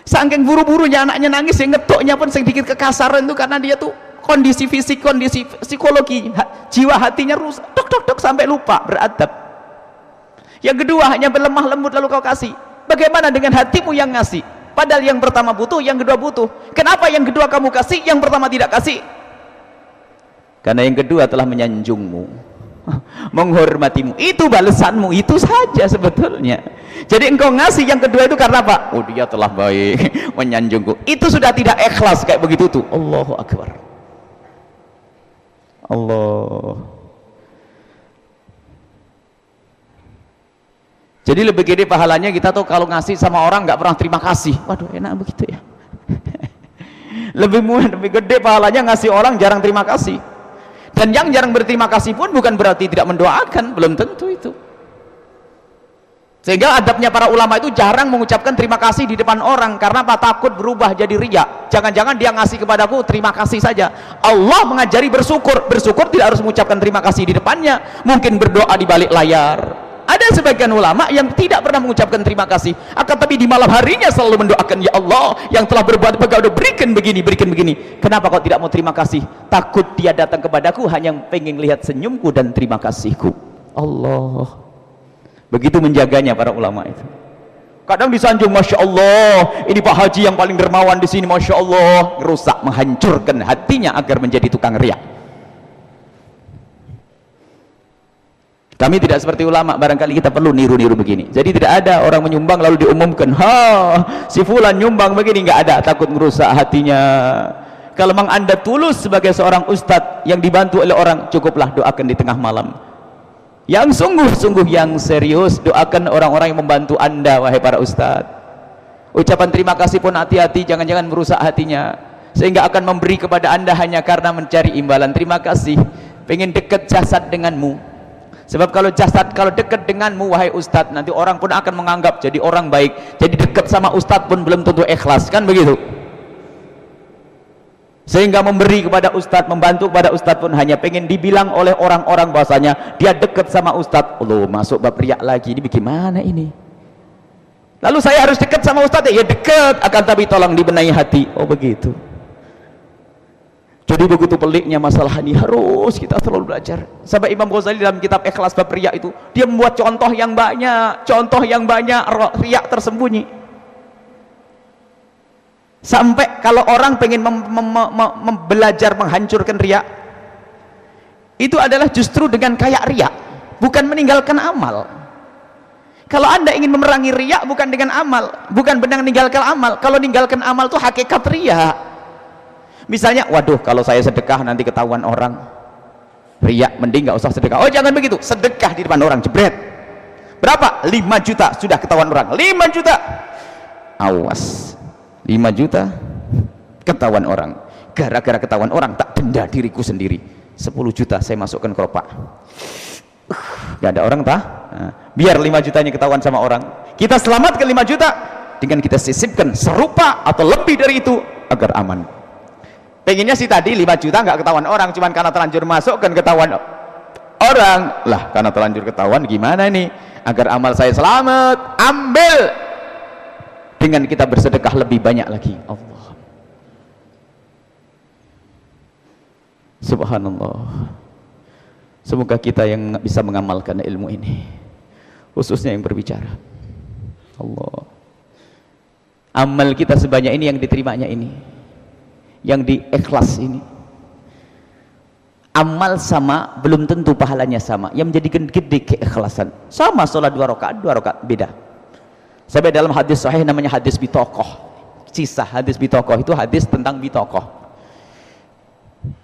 saking buru-burunya anaknya nangis, yang ngetuknya pun sedikit kekasaran itu karena dia tuh kondisi fisik, kondisi psikologi, jiwa hatinya rusak, dok sampai lupa beradab. Yang kedua hanya berlemah lembut lalu kau kasih. Bagaimana dengan hatimu yang ngasih? Padahal yang pertama butuh, yang kedua butuh. Kenapa yang kedua kamu kasih, yang pertama tidak kasih? Karena yang kedua telah menyanjungmu, menghormatimu. Itu balasanmu, itu saja sebetulnya. Jadi engkau ngasih yang kedua itu karena apa? Oh dia telah baik, menyanjungku. Itu sudah tidak ikhlas kayak begitu tuh. Allahu Akbar. Allah. Jadi lebih gede pahalanya kita tuh kalau ngasih sama orang nggak pernah terima kasih. Waduh enak begitu ya. lebih gede pahalanya ngasih orang jarang terima kasih. Dan yang jarang berterima kasih pun bukan berarti tidak mendoakan, belum tentu itu. Sehingga adabnya para ulama itu jarang mengucapkan terima kasih di depan orang. Karena apa? Takut berubah jadi riya. Jangan-jangan dia ngasih kepadaku terima kasih saja. Allah mengajari bersyukur. Bersyukur tidak harus mengucapkan terima kasih di depannya, mungkin berdoa di balik layar. Ada sebagian ulama yang tidak pernah mengucapkan terima kasih, akan tapi di malam harinya selalu mendoakan, ya Allah yang telah berbuat baik, udah berikan begini. Kenapa kau tidak mau terima kasih? Takut dia datang kepadaku hanya pengen lihat senyumku dan terima kasihku. Allah. Begitu menjaganya para ulama itu. Kadang disanjung, masya Allah, ini Pak Haji yang paling dermawan di sini, masya Allah. Rusak, menghancurkan hatinya agar menjadi tukang riak. Kami tidak seperti ulama, barangkali kita perlu niru-niru begini. Jadi tidak ada orang menyumbang lalu diumumkan, si fulan nyumbang begini, nggak ada, takut merusak hatinya. Kalau memang Anda tulus sebagai seorang ustadz yang dibantu oleh orang, cukuplah doakan di tengah malam. Yang sungguh-sungguh, yang serius, doakan orang-orang yang membantu Anda, wahai para ustadz. Ucapan terima kasih pun hati-hati, jangan-jangan merusak hatinya, sehingga akan memberi kepada Anda hanya karena mencari imbalan. Terima kasih, pengen dekat jasad denganmu. Sebab kalau dekat denganmu wahai ustadz, nanti orang pun akan menganggap jadi orang baik. Jadi dekat sama ustadz pun belum tentu ikhlas, kan begitu? Sehingga memberi kepada ustadz, membantu kepada ustadz pun hanya pengen dibilang oleh orang-orang bahasanya dia dekat sama ustadz. Allah, masuk bab riak lagi, ini bagaimana ini? Lalu saya harus dekat sama ustadz ya? Ya dekat, akan tapi tolong dibenahi hati. Oh begitu. Jadi begitu peliknya masalah ini, harus kita selalu belajar. Sampai Imam Ghazali dalam kitab Ikhlas bab riya itu, dia membuat contoh yang banyak riya tersembunyi. Sampai kalau orang pengen belajar menghancurkan riya, itu adalah justru dengan kayak riya, bukan meninggalkan amal. Kalau Anda ingin memerangi riya bukan dengan amal, bukan benar meninggalkan amal. Kalau meninggalkan amal itu hakikat riya. Misalnya, waduh kalau saya sedekah nanti ketahuan orang, riak, mending nggak usah sedekah. Oh jangan begitu, sedekah di depan orang, jebret. Berapa? 5 juta, sudah ketahuan orang. 5 juta, awas, 5 juta ketahuan orang. Gara-gara ketahuan orang tak denda diriku sendiri. 10 juta saya masukkan ke kotak. Gak ada orang tah? Nah, biar 5 jutanya ketahuan sama orang, kita selamatkan 5 juta dengan kita sisipkan serupa atau lebih dari itu agar aman. Pengennya sih tadi 5 juta nggak ketahuan orang, cuman karena terlanjur masuk kan ketahuan orang. Lah karena terlanjur ketahuan gimana nih? Agar amal saya selamat, ambil dengan kita bersedekah lebih banyak lagi. Allah, subhanallah. Semoga kita yang bisa mengamalkan ilmu ini, khususnya yang berbicara. Allah, amal kita sebanyak ini yang diterimanya ini, yang di ikhlas ini. Amal sama belum tentu pahalanya sama. Yang menjadikan gede keikhlasan. Sama sholat 2 rakaat beda. Sampai dalam hadis sahih namanya hadis bitokoh, kisah hadis bitokoh itu hadis tentang bitokoh.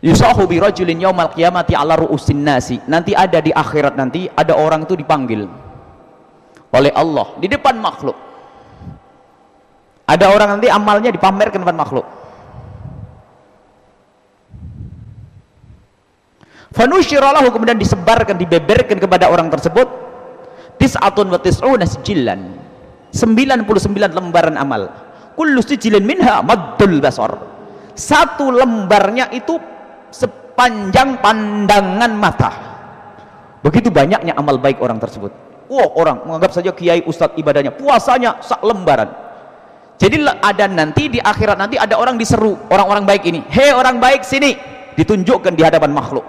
Yusahu bi rajulin yaumal qiyamati ala ru'usin nasi. Nanti ada di akhirat, nanti ada orang itu dipanggil oleh Allah di depan makhluk. Ada orang nanti amalnya dipamerkan depan makhluk. Fanusyiralahu, kemudian disebarkan, dibeberkan kepada orang tersebut tis'atun wa tis'una sijillan, 99 lembaran amal. Kullu sijilin minha maddul basar. Satu lembarnya itu sepanjang pandangan mata. Begitu banyaknya amal baik orang tersebut. Orang menganggap saja kiai ustadz ibadahnya, puasanya sak lembaran. Jadi ada nanti di akhirat, nanti ada orang diseru, orang-orang baik ini, hei orang baik sini, ditunjukkan di hadapan makhluk.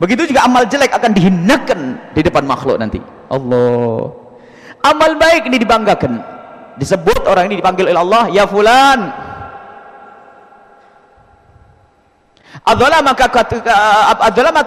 Begitu juga amal jelek akan dihinakan di depan makhluk nanti. Allah. Amal baik ini dibanggakan. Disebut orang ini dipanggil oleh Allah, ya fulan. Adzalamaka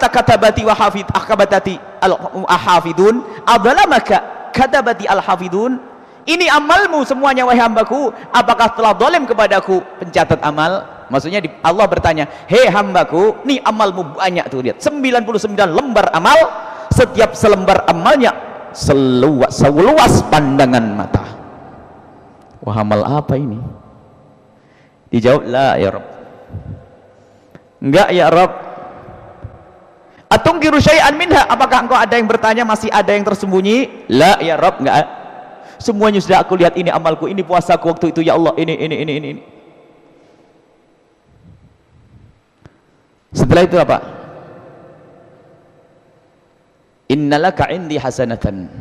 katabati wa hafid akabatati al-hafidun. Adzalamaka katabati al-hafidun. Ini amalmu semuanya wahai hambaku, apakah telah zalim kepadaku pencatat amal? Maksudnya Allah bertanya, hei hambaku, nih amalmu banyak tuh, lihat 99 lembar amal, setiap selembar amalnya seluas pandangan mata. Wah, amal apa ini? Dijawab, la ya Rabb. Enggak ya Rabb. Atungkiru syai'an minha, apakah engkau ada yang bertanya, masih ada yang tersembunyi? La ya Rabb, enggak. Semuanya sudah aku lihat, ini amalku, ini puasaku waktu itu ya Allah, ini. Setelah itu apa? Innalaka indi hasanatan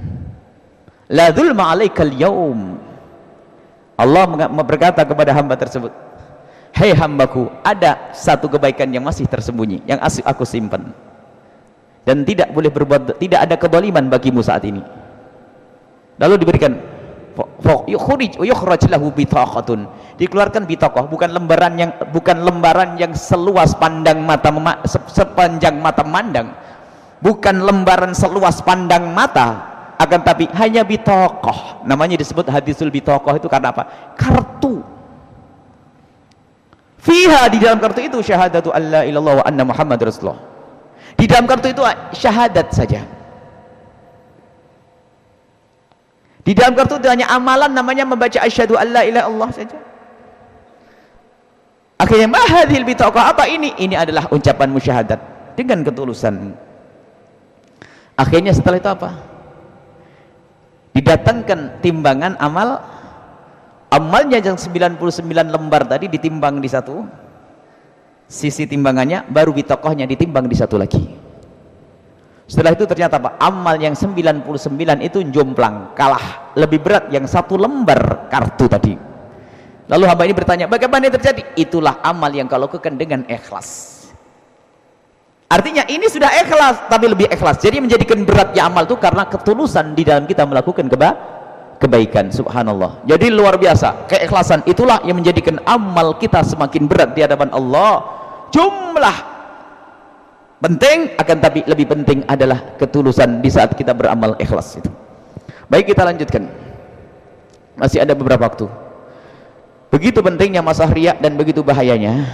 la dzulma 'alaikal yaum. Allah berkata kepada hamba tersebut, hei hambaku, ada satu kebaikan yang masih tersembunyi, yang aku simpan, dan tidak boleh berbuat, tidak ada kezaliman bagimu saat ini. Lalu diberikan yukhraj lahu bitaqatun, dikeluarkan bitaqah, bukan lembaran yang seluas pandang mata, sepanjang mata memandang, bukan lembaran seluas pandang mata, akan tapi hanya bitaqah. Namanya disebut hadisul bitaqah itu karena apa? Kartu. Fiha, di dalam kartu itu syahadatu alla ilallah wa anna muhammad rasulullah. Di dalam kartu itu syahadat saja. Di dalam kartu itu hanya amalan namanya membaca asyhadu alla ilaha illallah saja. Akhirnya mahadhil bitaqah, apa ini? Ini adalah ucapan musyahadat dengan ketulusan. Akhirnya setelah itu apa? Didatangkan timbangan amal, amalnya yang 99 lembar tadi ditimbang di satu sisi timbangannya, baru bitaqahnya ditimbang di satu lagi. Setelah itu ternyata apa? Amal yang 99 itu jomplang, kalah, lebih berat yang satu lembar kartu tadi. Lalu hamba ini bertanya, bagaimana terjadi? Itulah amal yang kau lakukan dengan ikhlas. Artinya ini sudah ikhlas, tapi lebih ikhlas. Jadi menjadikan beratnya amal itu karena ketulusan di dalam kita melakukan kebaikan. Subhanallah. Jadi luar biasa, keikhlasan itulah yang menjadikan amal kita semakin berat di hadapan Allah. Jumlah penting, akan tapi lebih penting adalah ketulusan di saat kita beramal ikhlas itu. Baik, kita lanjutkan, masih ada beberapa waktu. Begitu pentingnya masalah riya dan begitu bahayanya,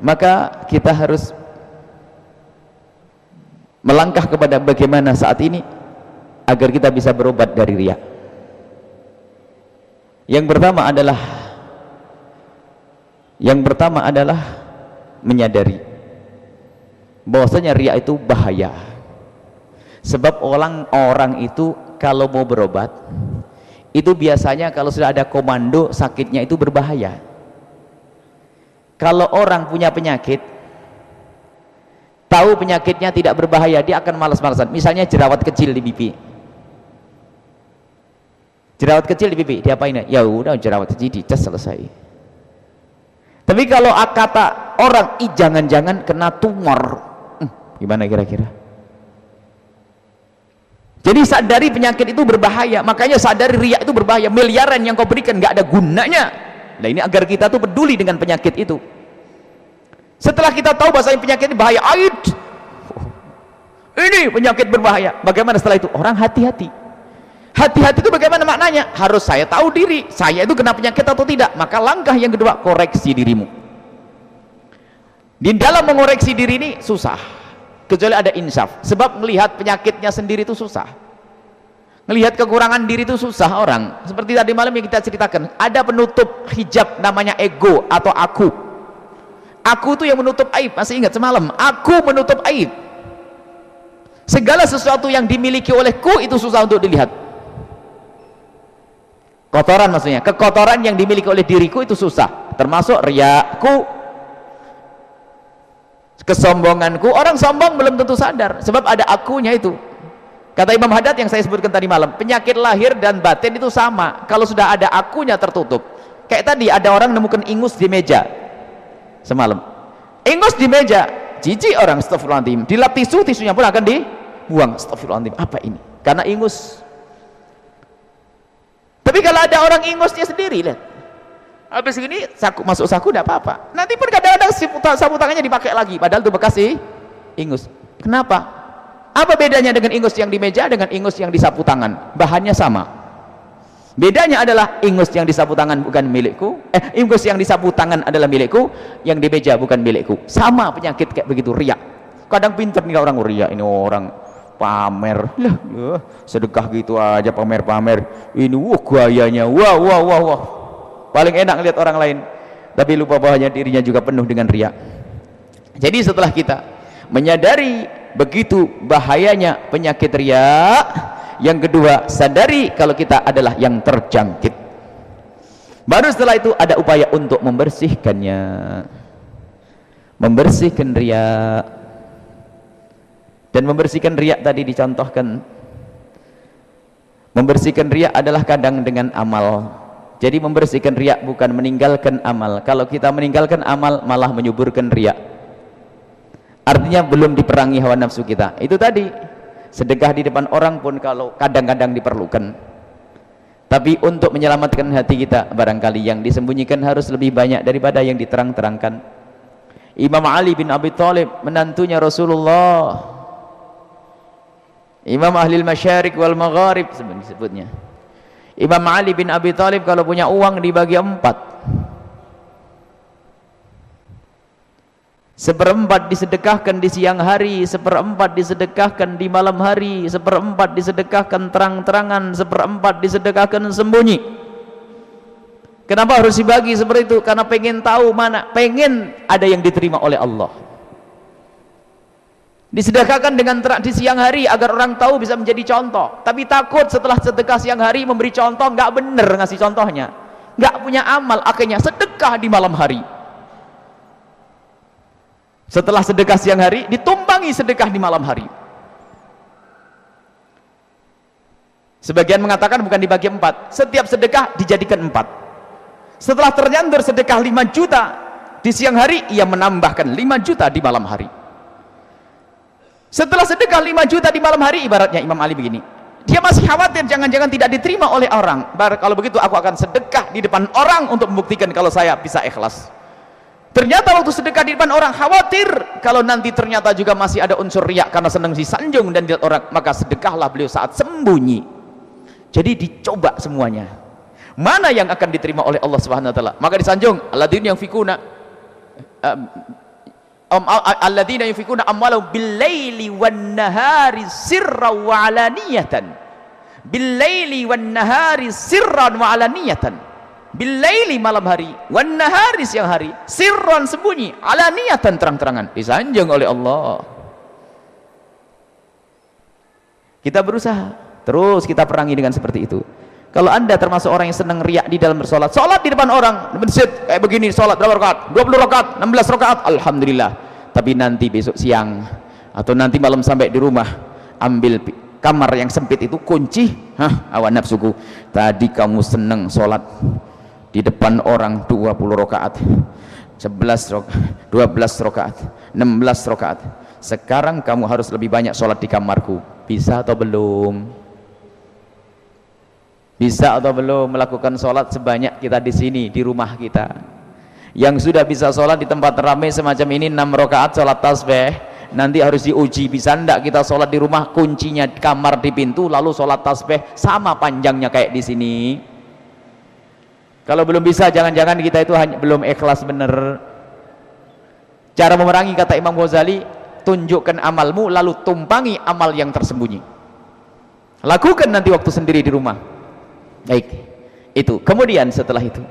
maka kita harus melangkah kepada bagaimana saat ini agar kita bisa berobat dari riya. Yang pertama adalah menyadari bahwasanya riya itu bahaya. Sebab orang itu kalau mau berobat itu biasanya kalau sudah ada komando sakitnya itu berbahaya. Kalau orang punya penyakit, tahu penyakitnya tidak berbahaya, dia akan malas-malasan. Misalnya jerawat kecil di pipi, diapain? Ya udah, jerawat kecil dicas, selesai. Tapi kalau kata orang, jangan-jangan kena tumor, gimana kira-kira? Jadi sadari penyakit itu berbahaya, makanya sadari riya itu berbahaya. Miliaran yang kau berikan nggak ada gunanya. Nah, ini agar kita tuh peduli dengan penyakit itu. Setelah kita tahu bahasanya penyakit ini bahaya, ini penyakit berbahaya, bagaimana setelah itu? Orang hati-hati. Hati-hati itu bagaimana maknanya? Harus saya tahu diri, saya itu kena penyakit atau tidak. Maka langkah yang kedua, koreksi dirimu. Di dalam mengoreksi diri ini susah, kecuali ada insaf. Sebab melihat penyakitnya sendiri itu susah, melihat kekurangan diri itu susah orang. Seperti tadi malam yang kita ceritakan, ada penutup hijab namanya ego atau aku. Aku itu yang menutup aib. Masih ingat semalam? Aku menutup aib. Segala sesuatu yang dimiliki olehku itu susah untuk dilihat. Kotoran maksudnya, kekotoran yang dimiliki oleh diriku itu susah, termasuk riaku, kesombonganku. Orang sombong belum tentu sadar, sebab ada akunya itu. Kata Imam Haddad yang saya sebutkan tadi malam, penyakit lahir dan batin itu sama. Kalau sudah ada akunya tertutup, kayak tadi ada orang nemukan ingus di meja semalam, ingus di meja, jijik orang, astagfirullahaladzim, dilap tisu, tisunya pun akan dibuang, astagfirullahaladzim, apa ini? Karena ingus. Tapi kalau ada orang ingusnya sendiri, lihat, habis ini saku, masuk saku tidak apa-apa. Nanti pun kadang-kadang sapu tangannya dipakai lagi, padahal itu bekas ingus. Kenapa? Apa bedanya dengan ingus yang di meja dengan ingus yang disapu tangan? Bahannya sama. Bedanya adalah ingus yang disapu tangan bukan milikku, ingus yang disapu tangan adalah milikku, yang di meja bukan milikku. Sama penyakit kayak begitu, riak. Kadang pinter nih orang riak, ini orang pamer lah, sedekah gitu aja pamer-pamer, ini gayanya, wah, paling enak lihat orang lain, tapi lupa bahwanya dirinya juga penuh dengan riya. Jadi setelah kita menyadari begitu bahayanya penyakit riya, yang kedua, sadari kalau kita adalah yang terjangkit. Baru setelah itu ada upaya untuk membersihkannya, membersihkan riya. Dan membersihkan riya tadi dicontohkan, membersihkan riya adalah kadang dengan amal. Jadi membersihkan riya bukan meninggalkan amal. Kalau kita meninggalkan amal malah menyuburkan riya, artinya belum diperangi hawa nafsu kita. Itu tadi, sedekah di depan orang pun kalau kadang-kadang diperlukan, tapi untuk menyelamatkan hati kita barangkali yang disembunyikan harus lebih banyak daripada yang diterang-terangkan. Imam Ali bin Abi Thalib, menantunya Rasulullah, Imam Ahlil Masyariq wal Magharib disebutnya. Imam Ali bin Abi Thalib kalau punya uang dibagi 4. 1/4 disedekahkan di siang hari, 1/4 disedekahkan di malam hari, 1/4 disedekahkan terang-terangan, 1/4 disedekahkan sembunyi. Kenapa harus dibagi seperti itu? Karena pengen tahu mana, pengen ada yang diterima oleh Allah. Disedekahkan dengan terang di siang hari agar orang tahu bisa menjadi contoh, tapi takut setelah sedekah siang hari memberi contoh nggak bener ngasih contohnya, nggak punya amal, akhirnya sedekah di malam hari. Setelah sedekah siang hari ditumpangi sedekah di malam hari. Sebagian mengatakan bukan dibagi 4, setiap sedekah dijadikan 4. Setelah ternyandor sedekah 5 juta di siang hari, ia menambahkan 5 juta di malam hari. Setelah sedekah 5 juta di malam hari, ibaratnya Imam Ali begini, dia masih khawatir jangan-jangan tidak diterima oleh orang. Kalau begitu aku akan sedekah di depan orang untuk membuktikan kalau saya bisa ikhlas. Ternyata waktu sedekah di depan orang, khawatir kalau nanti ternyata juga masih ada unsur riya karena senang disanjung dan dilihat orang, maka sedekahlah beliau saat sembunyi. Jadi dicoba semuanya, mana yang akan diterima oleh Allah Subhanahu wa taala. Maka disanjung, alladzina yunfikuna alladzina yunfikuna amwalahum bil-laili wan-nahari sirran wa 'alaniyatan. Bil-laili wan-nahari sirran wa 'alaniyatan. Bil-laili malam hari, wan-nahari siang hari, sirran sembunyi, 'alaniyatan terang-terangan. Disanjung oleh Allah. Kita berusaha, terus kita perangi dengan seperti itu. Kalau anda termasuk orang yang senang riak di dalam bersolat, solat di depan orang, masjid kayak begini, solat berapa rakaat? 20 rakaat, 16 rakaat, alhamdulillah. Tapi nanti besok siang atau nanti malam sampai di rumah, ambil kamar yang sempit itu, kunci, hawa nafsuku, tadi kamu senang solat di depan orang 20 rakaat, 11 rakaat, 12 rakaat, 16 rakaat. Sekarang kamu harus lebih banyak solat di kamarku. Bisa atau belum? Bisa atau belum melakukan sholat sebanyak kita di sini, di rumah kita? Yang sudah bisa sholat di tempat ramai semacam ini 6 rakaat sholat tasbih, 6 nanti harus diuji, bisa ndak kita sholat di rumah kuncinya kamar di pintu lalu sholat tasbih sama panjangnya kayak di sini. Kalau belum bisa, jangan-jangan kita itu hanya belum ikhlas bener. Cara memerangi, kata Imam Ghazali, tunjukkan amalmu lalu tumpangi amal yang tersembunyi, lakukan nanti waktu sendiri di rumah. Baik, itu. Kemudian setelah itu,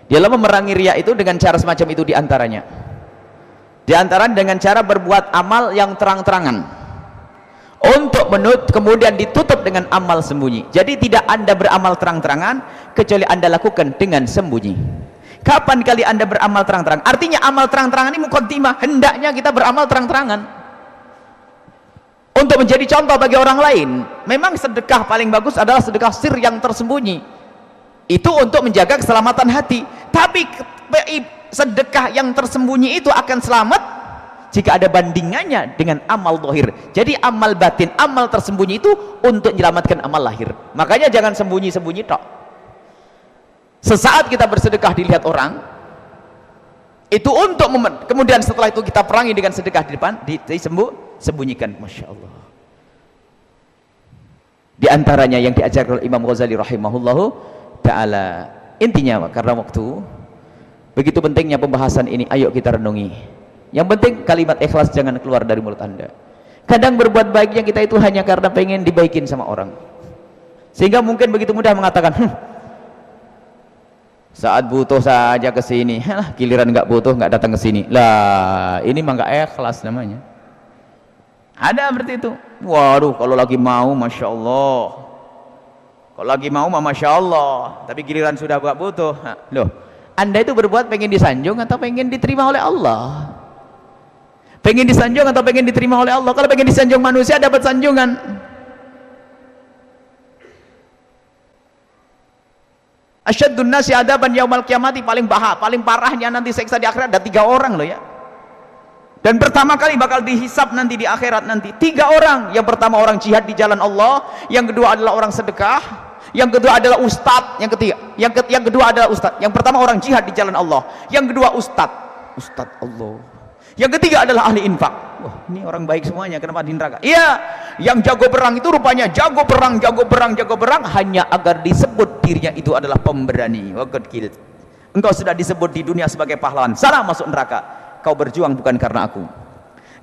dalam memerangi riya itu dengan cara semacam itu, diantaranya dengan cara berbuat amal yang terang-terangan untuk kemudian ditutup dengan amal sembunyi. Jadi tidak Anda beramal terang-terangan kecuali Anda lakukan dengan sembunyi. Kapan kali Anda beramal terang-terangan? Artinya amal terang-terangan ini muqaddimah, hendaknya kita beramal terang-terangan untuk menjadi contoh bagi orang lain. Memang sedekah paling bagus adalah sedekah sir yang tersembunyi, itu untuk menjaga keselamatan hati. Tapi sedekah yang tersembunyi itu akan selamat jika ada bandingannya dengan amal zahir. Jadi amal batin, amal tersembunyi itu untuk menyelamatkan amal lahir. Makanya jangan sembunyi-sembunyi tok. Sesaat kita bersedekah dilihat orang, itu untuk kemudian setelah itu kita perangi dengan sedekah di depan, disembunyikan. Masya Allah. Di antaranya yang diajarkan oleh Imam Ghazali rahimahullahu ta'ala. Intinya, karena waktu, begitu pentingnya pembahasan ini, ayo kita renungi. Yang penting kalimat ikhlas jangan keluar dari mulut Anda. Kadang berbuat baiknya kita itu hanya karena pengen dibaikin sama orang, sehingga mungkin begitu mudah mengatakan, saat butuh saja ke sini, giliran nggak butuh nggak datang ke sini. Lah, ini mah nggak ikhlas namanya. Ada seperti itu. Waduh, kalau lagi mau, masya Allah. Kalau lagi mau, masya Allah. Tapi giliran sudah nggak butuh. Loh, Anda itu berbuat pengen disanjung atau pengen diterima oleh Allah? Pengen disanjung atau pengen diterima oleh Allah? Kalau pengen disanjung manusia, dapat sanjungan. Asyaddun nasi adaban yaumal qiyamati, paling parahnya nanti siksa di akhirat ada 3 orang loh ya. Dan pertama kali bakal dihisap nanti di akhirat nanti 3 orang. Yang pertama orang jihad di jalan Allah, yang kedua adalah orang sedekah, yang kedua adalah ustadz, yang kedua adalah ustadz. Yang pertama orang jihad di jalan Allah, yang kedua ustadz Allah, yang ketiga adalah ahli infak. Wah, ini orang baik semuanya, kenapa di neraka? Iya, yang jago perang itu rupanya jago perang hanya agar disebut dirinya itu adalah pemberani. Engkau sudah disebut di dunia sebagai pahlawan, sana masuk neraka. Kau berjuang bukan karena aku.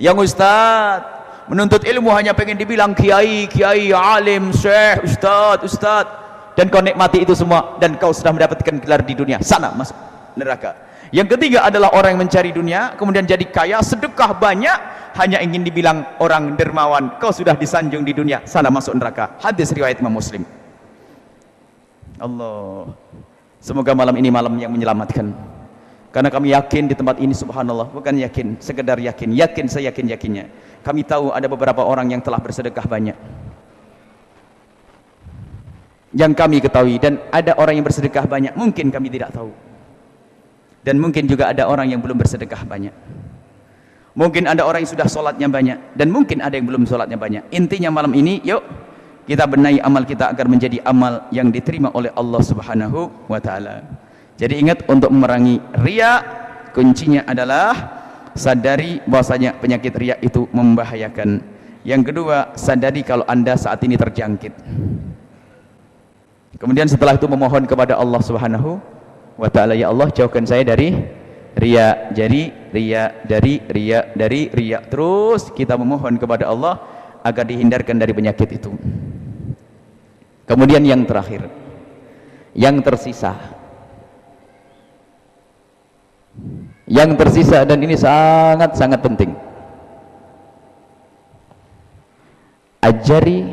Yang ustadz menuntut ilmu hanya pengen dibilang kiai, alim, syekh, ustadz, dan kau nikmati itu semua dan kau sudah mendapatkan gelar di dunia, sana masuk neraka. Yang ketiga adalah orang yang mencari dunia kemudian jadi kaya, sedekah banyak, hanya ingin dibilang orang dermawan. Kau sudah disanjung di dunia, sana masuk neraka. Hadis riwayat Imam Muslim. Allah, semoga malam ini malam yang menyelamatkan. Karena kami yakin di tempat ini, subhanallah, bukan yakin sekedar yakin saya yakinnya, kami tahu ada beberapa orang yang telah bersedekah banyak yang kami ketahui, dan ada orang yang bersedekah banyak mungkin kami tidak tahu, dan mungkin juga ada orang yang belum bersedekah banyak. Mungkin ada orang yang sudah sholatnya banyak, dan mungkin ada yang belum sholatnya banyak. Intinya malam ini, yuk kita benahi amal kita agar menjadi amal yang diterima oleh Allah subhanahu wa ta'ala. Jadi ingat, untuk memerangi riya, kuncinya adalah sadari bahwasanya penyakit riya itu membahayakan. Yang kedua, sadari kalau Anda saat ini terjangkit. Kemudian setelah itu memohon kepada Allah subhanahu wa ta'ala, ya Allah jauhkan saya dari riya, dari riya. Terus kita memohon kepada Allah agar dihindarkan dari penyakit itu. Kemudian yang terakhir, yang tersisa, dan ini sangat penting, ajari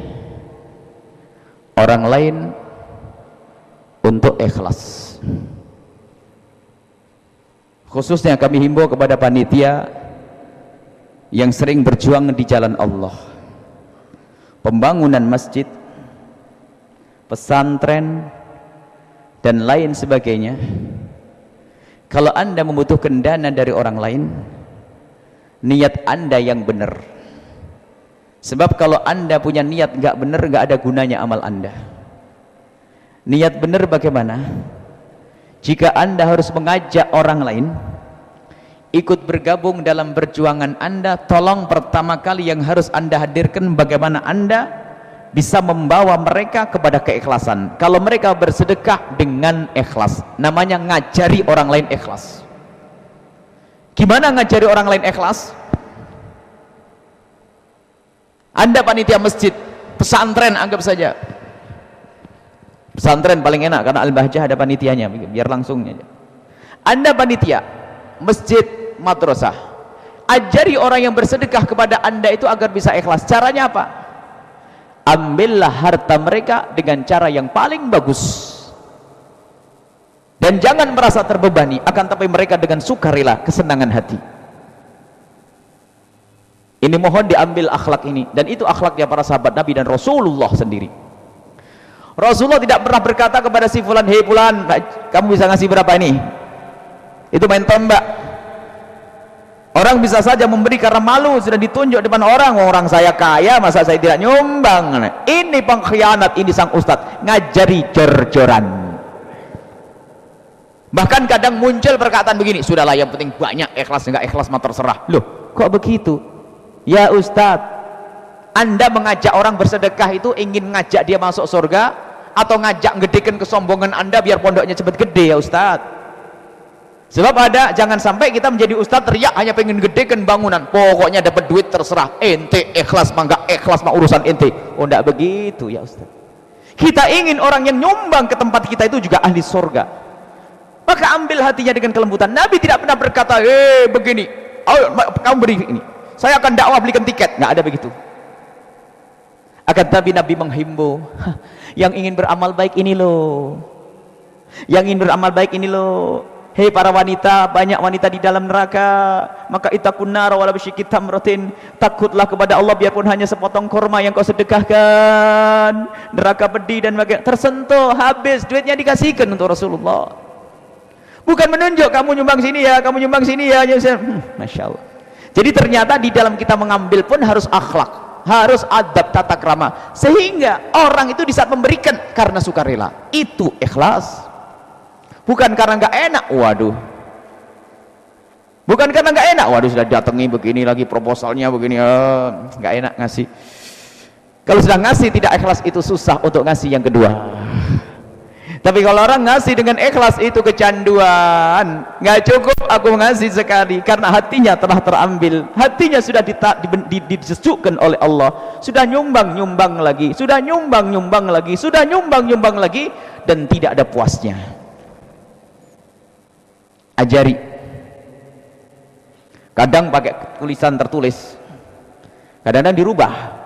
orang lain untuk ikhlas. Khususnya kami himbau kepada panitia yang sering berjuang di jalan Allah, pembangunan masjid, pesantren, dan lain sebagainya. Kalau Anda membutuhkan dana dari orang lain, niat Anda yang benar. Sebab kalau Anda punya niat nggak benar, nggak ada gunanya amal Anda. Niat benar bagaimana? Jika Anda harus mengajak orang lain, ikut bergabung dalam perjuangan Anda, tolong pertama kali yang harus Anda hadirkan bagaimana Anda bisa membawa mereka kepada keikhlasan. Kalau mereka bersedekah dengan ikhlas, namanya ngajari orang lain ikhlas. Gimana ngajari orang lain ikhlas? Anda panitia masjid, pesantren anggap saja. Pesantren paling enak karena Al-Bahjah ada panitianya, biar langsung aja. Anda panitia masjid, madrasah, ajari orang yang bersedekah kepada Anda itu agar bisa ikhlas. Caranya apa? Ambillah harta mereka dengan cara yang paling bagus, dan jangan merasa terbebani, akan tapi mereka dengan sukarela, kesenangan hati. Ini mohon diambil akhlak ini, dan itu akhlaknya para sahabat Nabi dan Rasulullah sendiri. Rasulullah tidak pernah berkata kepada si fulan, hei fulan, kamu bisa ngasih berapa ini? Itu main tembak. Orang bisa saja memberi karena malu, sudah ditunjuk depan orang, orang saya kaya, masa saya tidak nyumbang. Ini pengkhianat, ini sang ustadz ngajari jor-joran. Bahkan kadang muncul perkataan begini, sudahlah yang penting banyak, ikhlas enggak ikhlas mah terserah. Loh, kok begitu? Ya Ustadz, Anda mengajak orang bersedekah itu ingin ngajak dia masuk surga, atau ngajak ngedekin kesombongan Anda biar pondoknya cepat gede ya Ustadz? Sebab ada, jangan sampai kita menjadi Ustadz teriak hanya pengen gedekan bangunan, pokoknya dapat duit terserah, ente ikhlas mah enggak ikhlas mah urusan ente. Oh enggak begitu ya Ustadz. Kita ingin orang yang nyumbang ke tempat kita itu juga ahli surga, maka ambil hatinya dengan kelembutan. Nabi tidak pernah berkata, begini, kamu beri ini, saya akan dakwah belikan tiket, nggak ada begitu. Akan tapi Nabi menghimbau, yang ingin beramal baik ini loh, yang ingin beramal baik ini loh, hei para wanita, banyak wanita di dalam neraka, maka ittaqun nar wala bisyikki tamratin, takutlah kepada Allah biarpun hanya sepotong kurma yang kau sedekahkan, neraka pedih dan bagaimana, tersentuh, habis duitnya dikasihkan untuk Rasulullah. Bukan menunjuk kamu nyumbang sini ya, kamu nyumbang sini ya, Masya Allah. Jadi ternyata di dalam kita mengambil pun harus akhlak, harus adab, tata krama, sehingga orang itu di saat memberikan karena sukarela, itu ikhlas, bukan karena nggak enak. Waduh, bukan karena nggak enak, waduh sudah datangi begini lagi proposalnya begini, nggak enak ngasih. Kalau sudah ngasih tidak ikhlas, itu susah untuk ngasih yang kedua. Tapi kalau orang ngasih dengan ikhlas, itu kecanduan. Nggak cukup aku ngasih sekali, karena hatinya telah terambil, hatinya sudah disesukkan oleh Allah, sudah nyumbang lagi, sudah nyumbang lagi, sudah nyumbang lagi, dan tidak ada puasnya. Ajari. Kadang pakai tulisan tertulis, kadang-kadang dirubah.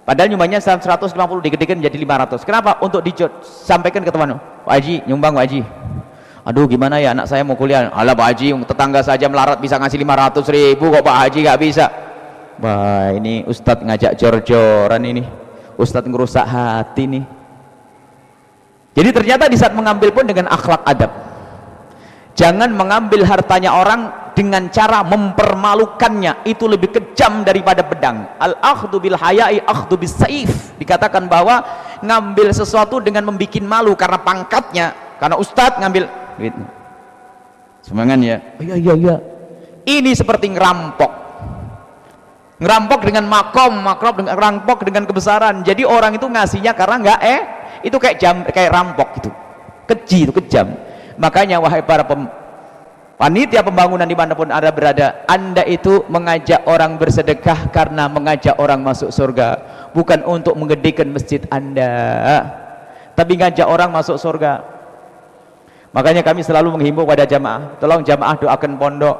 Padahal nyumbangnya 150 dikedekan menjadi 500. Kenapa? Untuk disampaikan ke teman. Pak Haji, nyumbang Pak Haji. Aduh gimana ya, anak saya mau kuliah. Alah Pak Haji, tetangga saja melarat bisa ngasih 500.000, kok Pak Haji gak bisa? Wah, ini Ustadz ngajak jor-joran ini. Ustadz ngerusak hati nih. Jadi ternyata di saat mengambil pun dengan akhlak adab. Jangan mengambil hartanya orang dengan cara mempermalukannya, itu lebih kejam daripada pedang. Al-akhdhu bil haya'i akhdhu bis saif. Dikatakan bahwa ngambil sesuatu dengan membikin malu karena pangkatnya, karena ustadz ngambil duit. Semangat ya. Iya. Ini seperti ngerampok. Ngerampok dengan makom, dengan ngerampok dengan kebesaran. Jadi orang itu ngasihnya karena enggak itu kayak rampok gitu. Keji itu, kejam. Makanya wahai para panitia pembangunan dimanapun Anda berada, Anda itu mengajak orang bersedekah karena mengajak orang masuk surga, bukan untuk menggedekan masjid Anda, tapi ngajak orang masuk surga. Makanya kami selalu menghimbau pada jamaah, tolong jamaah doakan pondok.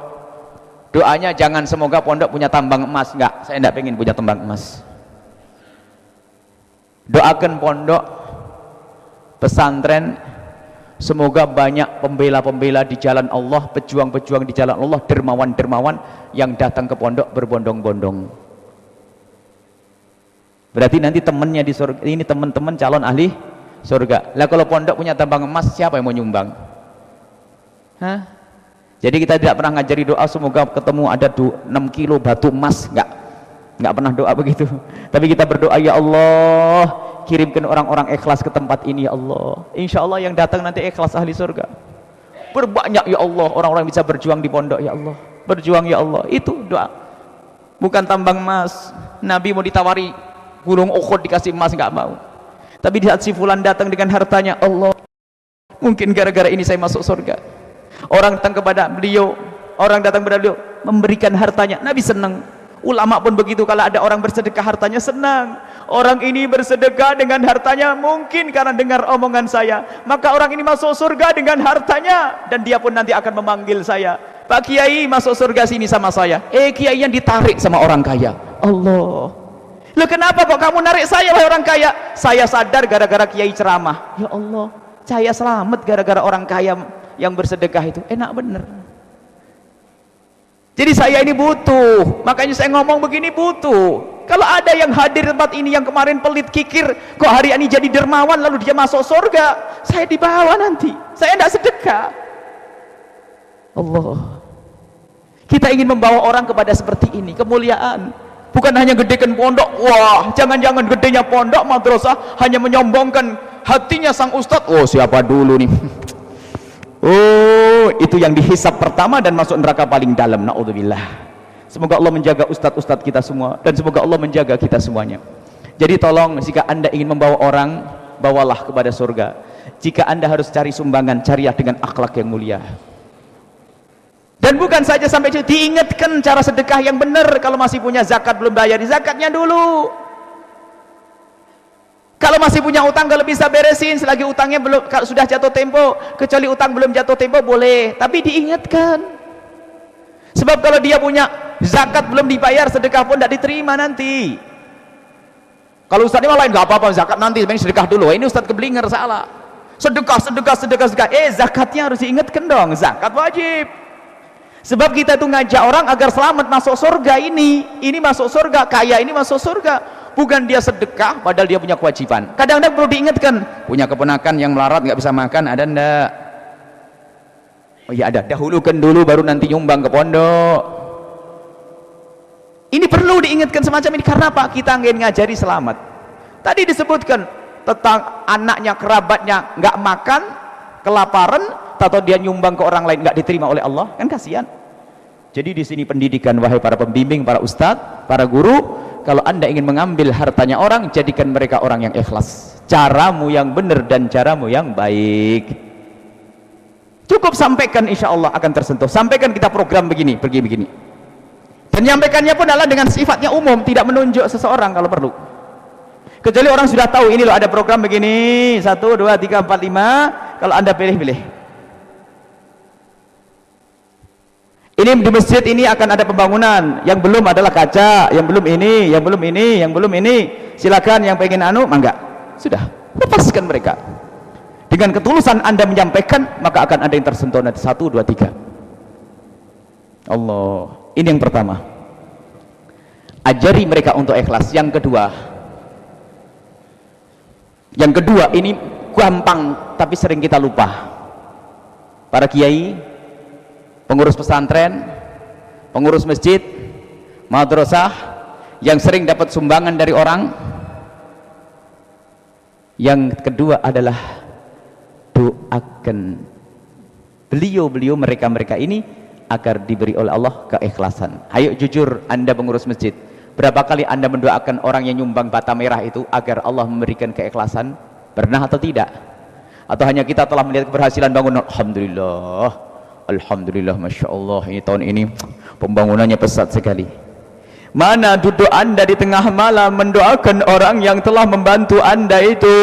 Doanya jangan semoga pondok punya tambang emas, enggak, saya enggak pengen punya tambang emas. Doakan pondok, pesantren, semoga banyak pembela-pembela di jalan Allah, pejuang-pejuang di jalan Allah, dermawan-dermawan yang datang ke pondok berbondong-bondong. Berarti nanti temannya di surga ini teman-teman calon ahli surga. Lah kalau pondok punya tambang emas, siapa yang mau nyumbang? Jadi kita tidak pernah ngajari doa semoga ketemu ada 6 kilo batu emas, enggak pernah doa begitu. Tapi kita berdoa, ya Allah, kirimkan orang-orang ikhlas ke tempat ini ya Allah. Insya Allah yang datang nanti ikhlas ahli surga. berbanyak ya Allah orang-orang bisa berjuang di pondok ya Allah, berjuang ya Allah. Itu doa, bukan tambang emas. Nabi mau ditawari gunung Uhud dikasih emas nggak mau, tapi di saat si fulan datang dengan hartanya, Allah mungkin gara-gara ini saya masuk surga. Orang datang kepada beliau, memberikan hartanya, Nabi senang. Ulama pun begitu, kalau ada orang bersedekah hartanya senang. Orang ini bersedekah dengan hartanya mungkin karena dengar omongan saya, maka orang ini masuk surga dengan hartanya, dan dia pun nanti akan memanggil saya, Pak Kiai masuk surga sini sama saya. Kiai yang ditarik sama orang kaya. Allah, loh kenapa kok kamu narik saya wahai orang kaya? Saya sadar gara-gara Kiai ceramah. Ya Allah, saya selamat gara-gara orang kaya yang bersedekah itu. Enak bener. Jadi saya ini butuh, makanya saya ngomong begini butuh. Kalau ada yang hadir di tempat ini yang kemarin pelit kikir, kok hari ini jadi dermawan lalu dia masuk surga, saya di bawah nanti, saya tidak sedekah. Allah, kita ingin membawa orang kepada seperti ini, kemuliaan. Bukan hanya gedekan pondok, wah jangan-jangan gedenya pondok madrasah hanya menyombongkan hatinya sang ustadz. Oh siapa dulu nih? Oh, itu yang dihisap pertama dan masuk neraka paling dalam. Naudzubillah. Semoga Allah menjaga ustadz-ustadz kita semua, dan semoga Allah menjaga kita semuanya. Jadi tolong, jika Anda ingin membawa orang, bawalah kepada surga. Jika Anda harus cari sumbangan, carilah dengan akhlak yang mulia. Dan bukan saja sampai itu, diingatkan cara sedekah yang benar. Kalau masih punya zakat belum bayar, zakatnya dulu. Kalau masih punya utang, kalau bisa beresin. Selagi utangnya belum, kalau sudah jatuh tempo, kecuali utang belum jatuh tempo boleh, tapi diingatkan. Sebab kalau dia punya zakat belum dibayar, sedekah pun tidak diterima nanti. Kalau ustadz ini malah nggak apa-apa, zakat nanti, sebenarnya sedekah dulu. Ini ustadz keblinger, salah. Sedekah. Zakatnya harus diingatkan dong, zakat wajib. Sebab kita tuh ngajak orang agar selamat masuk surga. Ini masuk surga, kaya ini masuk surga. Bukan dia sedekah padahal dia punya kewajiban. Kadang-kadang perlu diingatkan, punya keponakan yang melarat nggak bisa makan, ada ndak? Oh iya ada, dahulukan dulu baru nanti nyumbang ke pondok. Ini perlu diingatkan semacam ini. Karena apa? Kita ingin ngajari selamat. Tadi disebutkan tentang anaknya, kerabatnya nggak makan, kelaparan, atau dia nyumbang ke orang lain nggak diterima oleh Allah, kan kasihan. Jadi di sini pendidikan, wahai para pembimbing, para ustadz, para guru. Kalau Anda ingin mengambil hartanya orang, jadikan mereka orang yang ikhlas. Caramu yang benar dan caramu yang baik. Cukup sampaikan, insya Allah akan tersentuh. Sampaikan kita program begini, pergi begini. Dan nyampaikannya pun adalah dengan sifatnya umum, tidak menunjuk seseorang kalau perlu. Kecuali orang sudah tahu, ini loh ada program begini, 1, 2, 3, 4, 5. Kalau Anda pilih-pilih. Ini di masjid ini akan ada pembangunan, yang belum adalah kaca, yang belum ini, yang belum ini, yang belum ini. Silakan yang pengen mangga. Sudah, lepaskan mereka. Dengan ketulusan Anda menyampaikan, maka akan ada yang tersentuh nanti. 1, 2, 3. Allah, ini yang pertama. Ajari mereka untuk ikhlas. Yang kedua ini gampang tapi sering kita lupa. Para kiai, pengurus pesantren, pengurus masjid, madrasah yang sering dapat sumbangan dari orang. Yang kedua adalah doakan beliau-beliau, mereka ini agar diberi oleh Allah keikhlasan. Ayo jujur, Anda pengurus masjid, berapa kali Anda mendoakan orang yang nyumbang bata merah itu agar Allah memberikan keikhlasan? Pernah atau tidak? Atau hanya kita telah melihat keberhasilan bangunan, Alhamdulillah, Masya Allah, ini tahun ini pembangunannya pesat sekali. Mana duduk Anda di tengah malam mendoakan orang yang telah membantu Anda itu?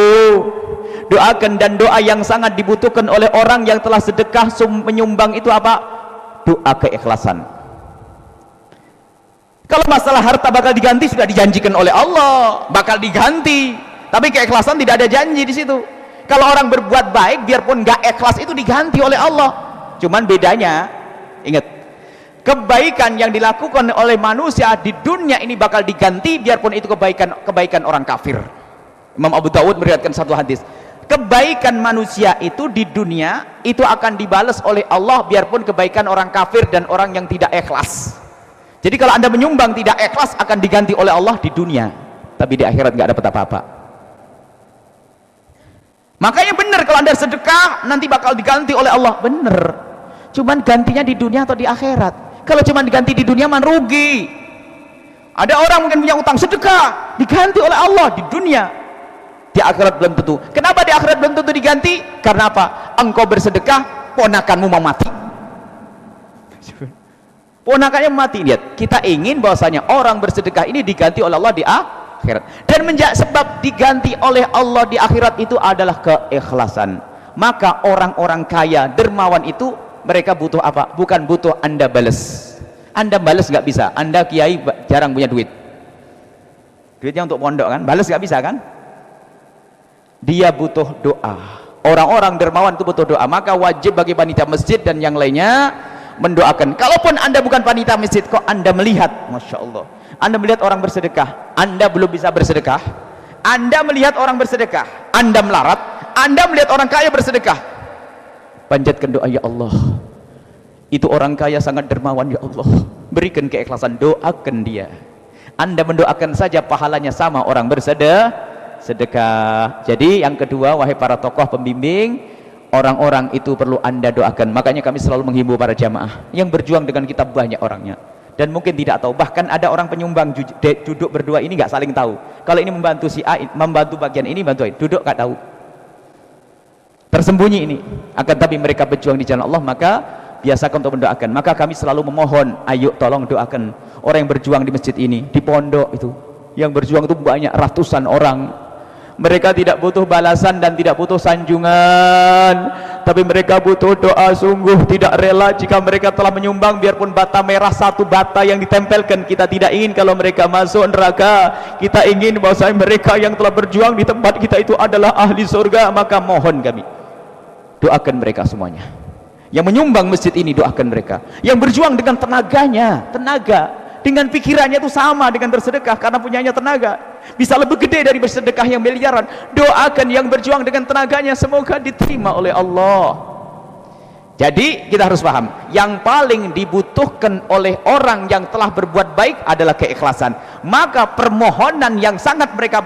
Doakan, dan doa yang sangat dibutuhkan oleh orang yang telah sedekah menyumbang itu apa? Doa keikhlasan. Kalau masalah harta bakal diganti, sudah dijanjikan oleh Allah bakal diganti, tapi keikhlasan tidak ada janji di situ. Kalau orang berbuat baik biarpun nggak ikhlas itu diganti oleh Allah. Cuman bedanya, ingat, kebaikan yang dilakukan oleh manusia di dunia ini bakal diganti biarpun itu kebaikan orang kafir. Imam Abu Dawud meriwayatkan satu hadis, kebaikan manusia itu di dunia itu akan dibalas oleh Allah biarpun kebaikan orang kafir dan orang yang tidak ikhlas. Jadi kalau Anda menyumbang tidak ikhlas akan diganti oleh Allah di dunia, tapi di akhirat nggak dapat apa-apa. Makanya benar kalau Anda sedekah nanti bakal diganti oleh Allah, benar. Cuman gantinya di dunia atau di akhirat? Kalau cuma diganti di dunia man rugi. Ada orang mungkin punya utang, sedekah diganti oleh Allah di dunia, di akhirat belum tentu. Kenapa di akhirat belum tentu diganti? Karena apa? Engkau bersedekah, ponakanmu mau mati, ponakannya mati. Lihat, kita ingin bahwasanya orang bersedekah ini diganti oleh Allah di akhirat, dan sebab diganti oleh Allah di akhirat itu adalah keikhlasan. Maka orang-orang kaya dermawan itu mereka butuh apa? Bukan butuh Anda balas. Anda balas nggak bisa. Anda kiai jarang punya duit, duitnya untuk pondok kan, balas nggak bisa kan. Dia butuh doa. Orang-orang dermawan itu butuh doa. Maka wajib bagi panitia masjid dan yang lainnya mendoakan. Kalaupun Anda bukan panitia masjid, kok Anda melihat, Masya Allah, Anda melihat orang bersedekah, Anda belum bisa bersedekah, Anda melihat orang bersedekah, Anda melarat, Anda melihat orang kaya bersedekah, panjatkan doa, ya Allah, itu orang kaya sangat dermawan, ya Allah, berikan keikhlasan, doakan dia. Anda mendoakan saja pahalanya sama orang sedekah. Jadi yang kedua, wahai para tokoh pembimbing, orang-orang itu perlu Anda doakan. Makanya kami selalu menghimbau para jamaah yang berjuang dengan kita, banyak orangnya dan mungkin tidak tahu, bahkan ada orang penyumbang duduk berdua ini nggak saling tahu. Kalau ini membantu si A, membantu bagian ini, bantu duduk nggak tahu, tersembunyi ini. Akan tapi mereka berjuang di jalan Allah, maka biasakan untuk mendoakan. Maka kami selalu memohon, ayo tolong doakan orang yang berjuang di masjid ini, di pondok itu, yang berjuang itu banyak ratusan orang. Mereka tidak butuh balasan dan tidak butuh sanjungan, tapi mereka butuh doa. Sungguh tidak rela jika mereka telah menyumbang, biarpun bata merah satu bata yang ditempelkan. Kita tidak ingin kalau mereka masuk neraka. Kita ingin bahwasanya mereka yang telah berjuang di tempat kita itu adalah ahli surga. Maka mohon kami, doakan mereka semuanya. Yang menyumbang masjid ini, doakan mereka. Yang berjuang dengan tenaganya, dengan pikirannya itu sama dengan bersedekah, karena punyanya tenaga bisa lebih gede dari bersedekah yang miliaran. Doakan yang berjuang dengan tenaganya, semoga diterima oleh Allah. Jadi kita harus paham, yang paling dibutuhkan oleh orang yang telah berbuat baik adalah keikhlasan. Maka permohonan yang sangat mereka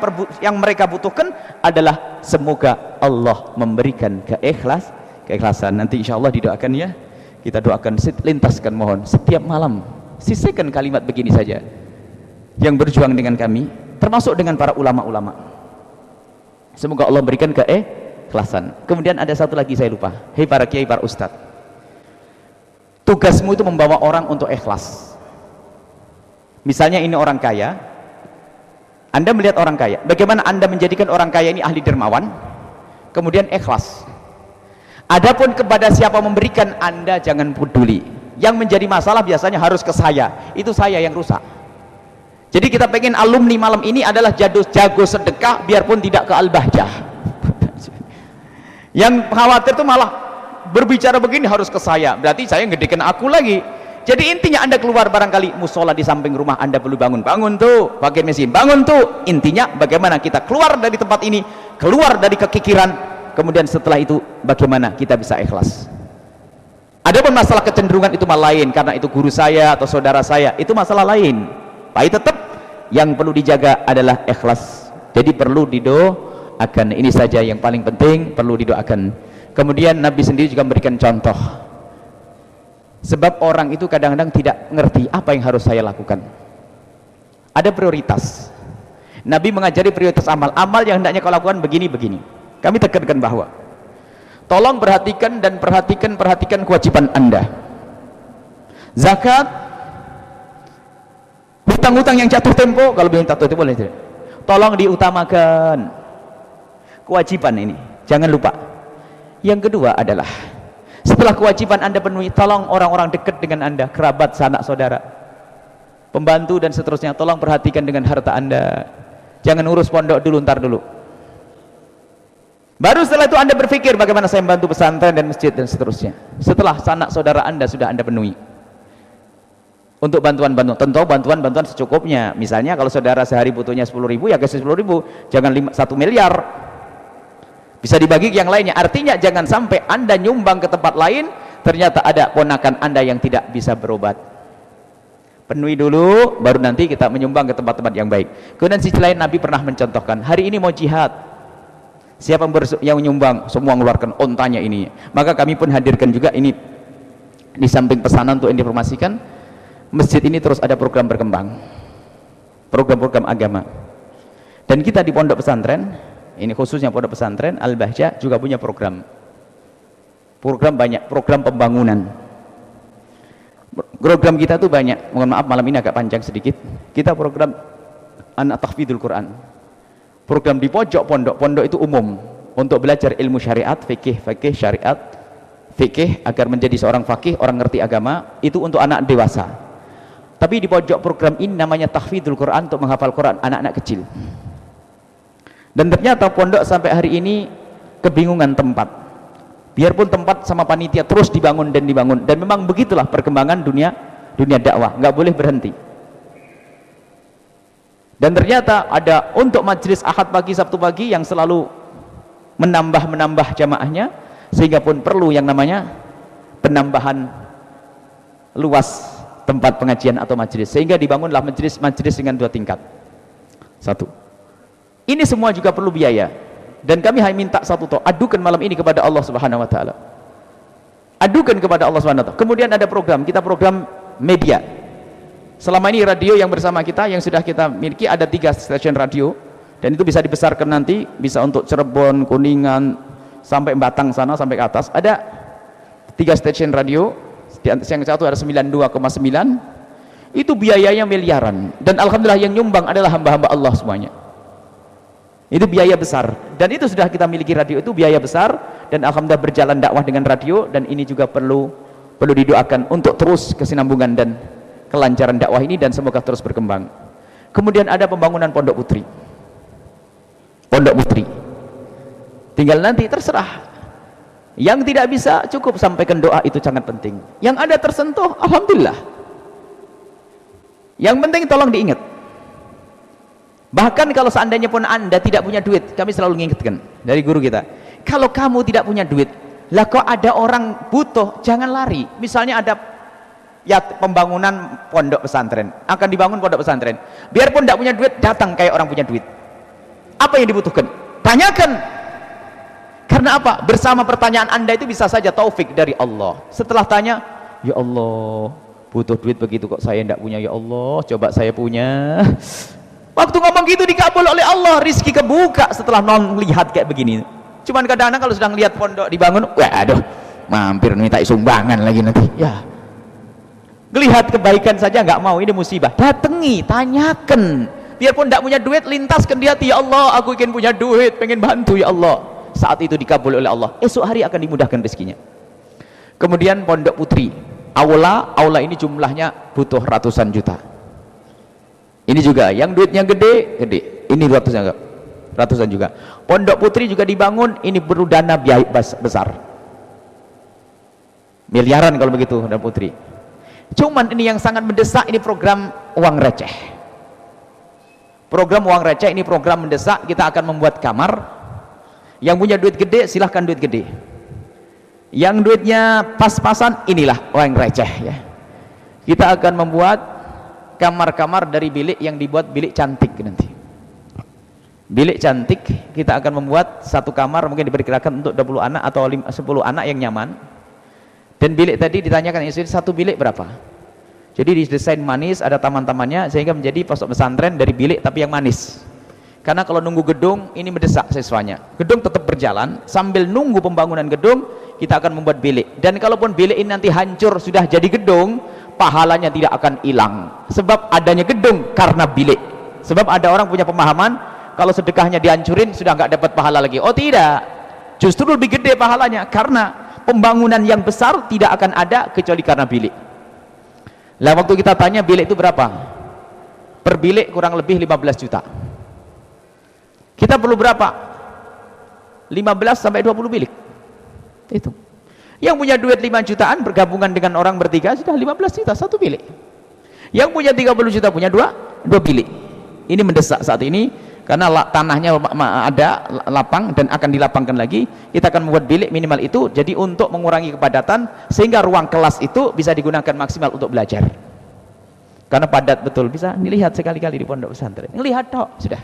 butuhkan adalah semoga Allah memberikan keikhlasan. Nanti insya Allah didoakan ya, kita doakan, lintaskan, mohon setiap malam sisihkan kalimat begini saja, yang berjuang dengan kami, termasuk dengan para ulama-ulama, semoga Allah berikan keikhlasan. Kemudian ada satu lagi saya lupa, hei para kiai, para ustadz, tugasmu itu membawa orang untuk ikhlas. Misalnya ini orang kaya, Anda melihat orang kaya, bagaimana Anda menjadikan orang kaya ini ahli dermawan, kemudian ikhlas. Adapun kepada siapa memberikan, Anda jangan peduli. Yang menjadi masalah biasanya harus ke saya, itu saya yang rusak. Jadi kita pengen alumni malam ini adalah jago sedekah, biarpun tidak ke Al-Bahjah. Yang khawatir itu malah berbicara begini harus ke saya, berarti saya ngedekin aku lagi. Jadi intinya Anda keluar, barangkali musola di samping rumah Anda perlu bangun tuh, pakai mesin bangun tuh. Intinya bagaimana kita keluar dari tempat ini, keluar dari kekikiran, kemudian setelah itu bagaimana kita bisa ikhlas. Adapun masalah kecenderungan itu malah lain, karena itu guru saya atau saudara saya, itu masalah lain. Tapi tetap yang perlu dijaga adalah ikhlas. Jadi perlu didoakan. Ini saja yang paling penting, perlu didoakan. Kemudian Nabi sendiri juga memberikan contoh. Sebab orang itu kadang-kadang tidak mengerti apa yang harus saya lakukan. Ada prioritas. Nabi mengajari prioritas amal. Amal yang hendaknya kau lakukan begini-begini. Kami tekankan bahwa tolong perhatikan kewajiban Anda. Zakat, hutang-hutang yang jatuh tempo, kalau belum jatuh tempo boleh tidak, tolong diutamakan kewajiban ini, jangan lupa. Yang kedua adalah setelah kewajiban Anda penuhi, tolong orang-orang dekat dengan Anda, kerabat, sanak saudara, pembantu dan seterusnya, tolong perhatikan dengan harta Anda. Jangan urus pondok dulu, ntar dulu. Baru setelah itu Anda berpikir bagaimana saya membantu pesantren dan masjid dan seterusnya. Setelah sanak saudara Anda sudah Anda penuhi. Untuk bantuan-bantuan, tentu bantuan-bantuan secukupnya. Misalnya kalau saudara sehari butuhnya 10.000, ya kasih 10.000, jangan 1 miliar. Bisa dibagi yang lainnya. Artinya jangan sampai Anda nyumbang ke tempat lain, ternyata ada ponakan Anda yang tidak bisa berobat. Penuhi dulu, baru nanti kita menyumbang ke tempat-tempat yang baik. Kemudian sisi lain Nabi pernah mencontohkan, hari ini mau jihad, Siapa yang menyumbang, semua mengeluarkan ontanya ini. Maka kami pun hadirkan juga ini di samping pesanan untuk informasikan, masjid ini terus ada program berkembang, program-program agama. Dan kita di pondok pesantren, ini khususnya pondok pesantren Al-Bahjah juga punya program banyak, program pembangunan. Program kita tuh banyak. Mohon maaf malam ini agak panjang sedikit. Kita program anak tahfidzul Quran. Program di pojok pondok itu umum untuk belajar ilmu syariat, fikih syariat, fikih agar menjadi seorang fakih, orang ngerti agama, itu untuk anak dewasa. Tapi di pojok program ini namanya tahfidzul Quran, untuk menghafal Quran anak-anak kecil. Dan ternyata pondok sampai hari ini kebingungan tempat. Biarpun tempat sama panitia terus dibangun dan memang begitulah perkembangan dunia dakwah, nggak boleh berhenti. Dan ternyata ada untuk majelis Ahad pagi, Sabtu pagi yang selalu menambah jamaahnya, sehingga pun perlu yang namanya penambahan luas tempat pengajian atau majelis, sehingga dibangunlah majelis dengan 2 tingkat. 1. Ini semua juga perlu biaya, dan kami hanya minta satu toh, adukan malam ini kepada Allah Subhanahu wa taala. Adukan kepada Allah Subhanahu wa taala. Kemudian ada kita program media. Selama ini radio yang bersama kita, yang sudah kita miliki ada 3 stasiun radio, dan itu bisa dibesarkan nanti, bisa untuk Cirebon, Kuningan, sampai Batang sana, sampai ke atas. Ada 3 stasiun radio, yang satu ada 92,9, itu biayanya miliaran, dan alhamdulillah yang nyumbang adalah hamba-hamba Allah semuanya. Itu biaya besar, dan itu sudah kita miliki radio, itu biaya besar, dan alhamdulillah berjalan dakwah dengan radio, dan ini juga perlu didoakan untuk terus kesinambungan dan kelancaran dakwah ini, dan semoga terus berkembang. Kemudian ada pembangunan pondok putri, tinggal nanti terserah. Yang tidak bisa cukup sampaikan doa, itu sangat penting. Yang ada tersentuh, alhamdulillah. Yang penting tolong diingat. Bahkan kalau seandainya pun Anda tidak punya duit, kami selalu mengingatkan dari guru kita, kalau kamu tidak punya duit, lah kok ada orang butuh, jangan lari. Misalnya ada ya pembangunan pondok pesantren, akan dibangun pondok pesantren, biarpun tidak punya duit, datang kayak orang punya duit. Apa yang dibutuhkan? Tanyakan. Karena apa? Bersama pertanyaan Anda itu bisa saja taufik dari Allah. Setelah tanya, ya Allah, butuh duit begitu kok saya tidak punya, ya Allah, coba saya punya. Waktu ngomong gitu dikabul oleh Allah, rizki kebuka setelah non lihat kayak begini. Cuman kadang-kadang kalau sedang lihat pondok dibangun, wah aduh, mampir minta sumbangan lagi nanti. Ya, lihat kebaikan saja nggak mau, ini musibah. Datangi, tanyakan. Biarpun tidak punya duit, lintaskan di hati, ya Allah, aku ingin punya duit, pengen bantu ya Allah. Saat itu dikabul oleh Allah, esok hari akan dimudahkan rezekinya. Kemudian pondok putri, aula ini jumlahnya butuh ratusan juta. Ini juga yang duitnya gede, ini ratusan juga. Pondok putri juga dibangun, ini perlu dana biaya besar, miliaran kalau begitu pondok putri. Cuman ini yang sangat mendesak, ini program uang receh. Program uang receh ini program mendesak. Kita akan membuat kamar. Yang punya duit gede silahkan duit gede, yang duitnya pas-pasan inilah uang receh ya. Kita akan membuat kamar-kamar dari bilik yang dibuat bilik cantik nanti. Bilik cantik kita akan membuat satu kamar mungkin diperkirakan untuk 20 anak atau 10 anak yang nyaman. Dan bilik tadi ditanyakan istri, satu bilik berapa? Jadi didesain manis, ada taman-tamannya, sehingga menjadi pondok pesantren dari bilik tapi yang manis. Karena kalau nunggu gedung ini mendesak siswanya. Gedung tetap berjalan, sambil nunggu pembangunan gedung kita akan membuat bilik. Dan kalaupun bilik ini nanti hancur sudah jadi gedung, pahalanya tidak akan hilang. Sebab adanya gedung karena bilik. Sebab ada orang punya pemahaman kalau sedekahnya dihancurin sudah nggak dapat pahala lagi. Oh tidak, justru lebih gede pahalanya karena pembangunan yang besar tidak akan ada kecuali karena bilik. Lah waktu kita tanya bilik itu berapa? Per bilik kurang lebih 15 juta. Kita perlu berapa? 15 sampai 20 bilik. Itu. Yang punya duit 5 jutaan bergabungan dengan orang bertiga sudah 15 juta satu bilik. Yang punya 30 juta punya dua bilik. Ini mendesak saat ini karena tanahnya ada lapang dan akan dilapangkan lagi. Kita akan membuat bilik minimal itu, jadi untuk mengurangi kepadatan sehingga ruang kelas itu bisa digunakan maksimal untuk belajar. Karena padat betul, bisa dilihat sekali-kali di pondok pesantren. Lihat tok sudah.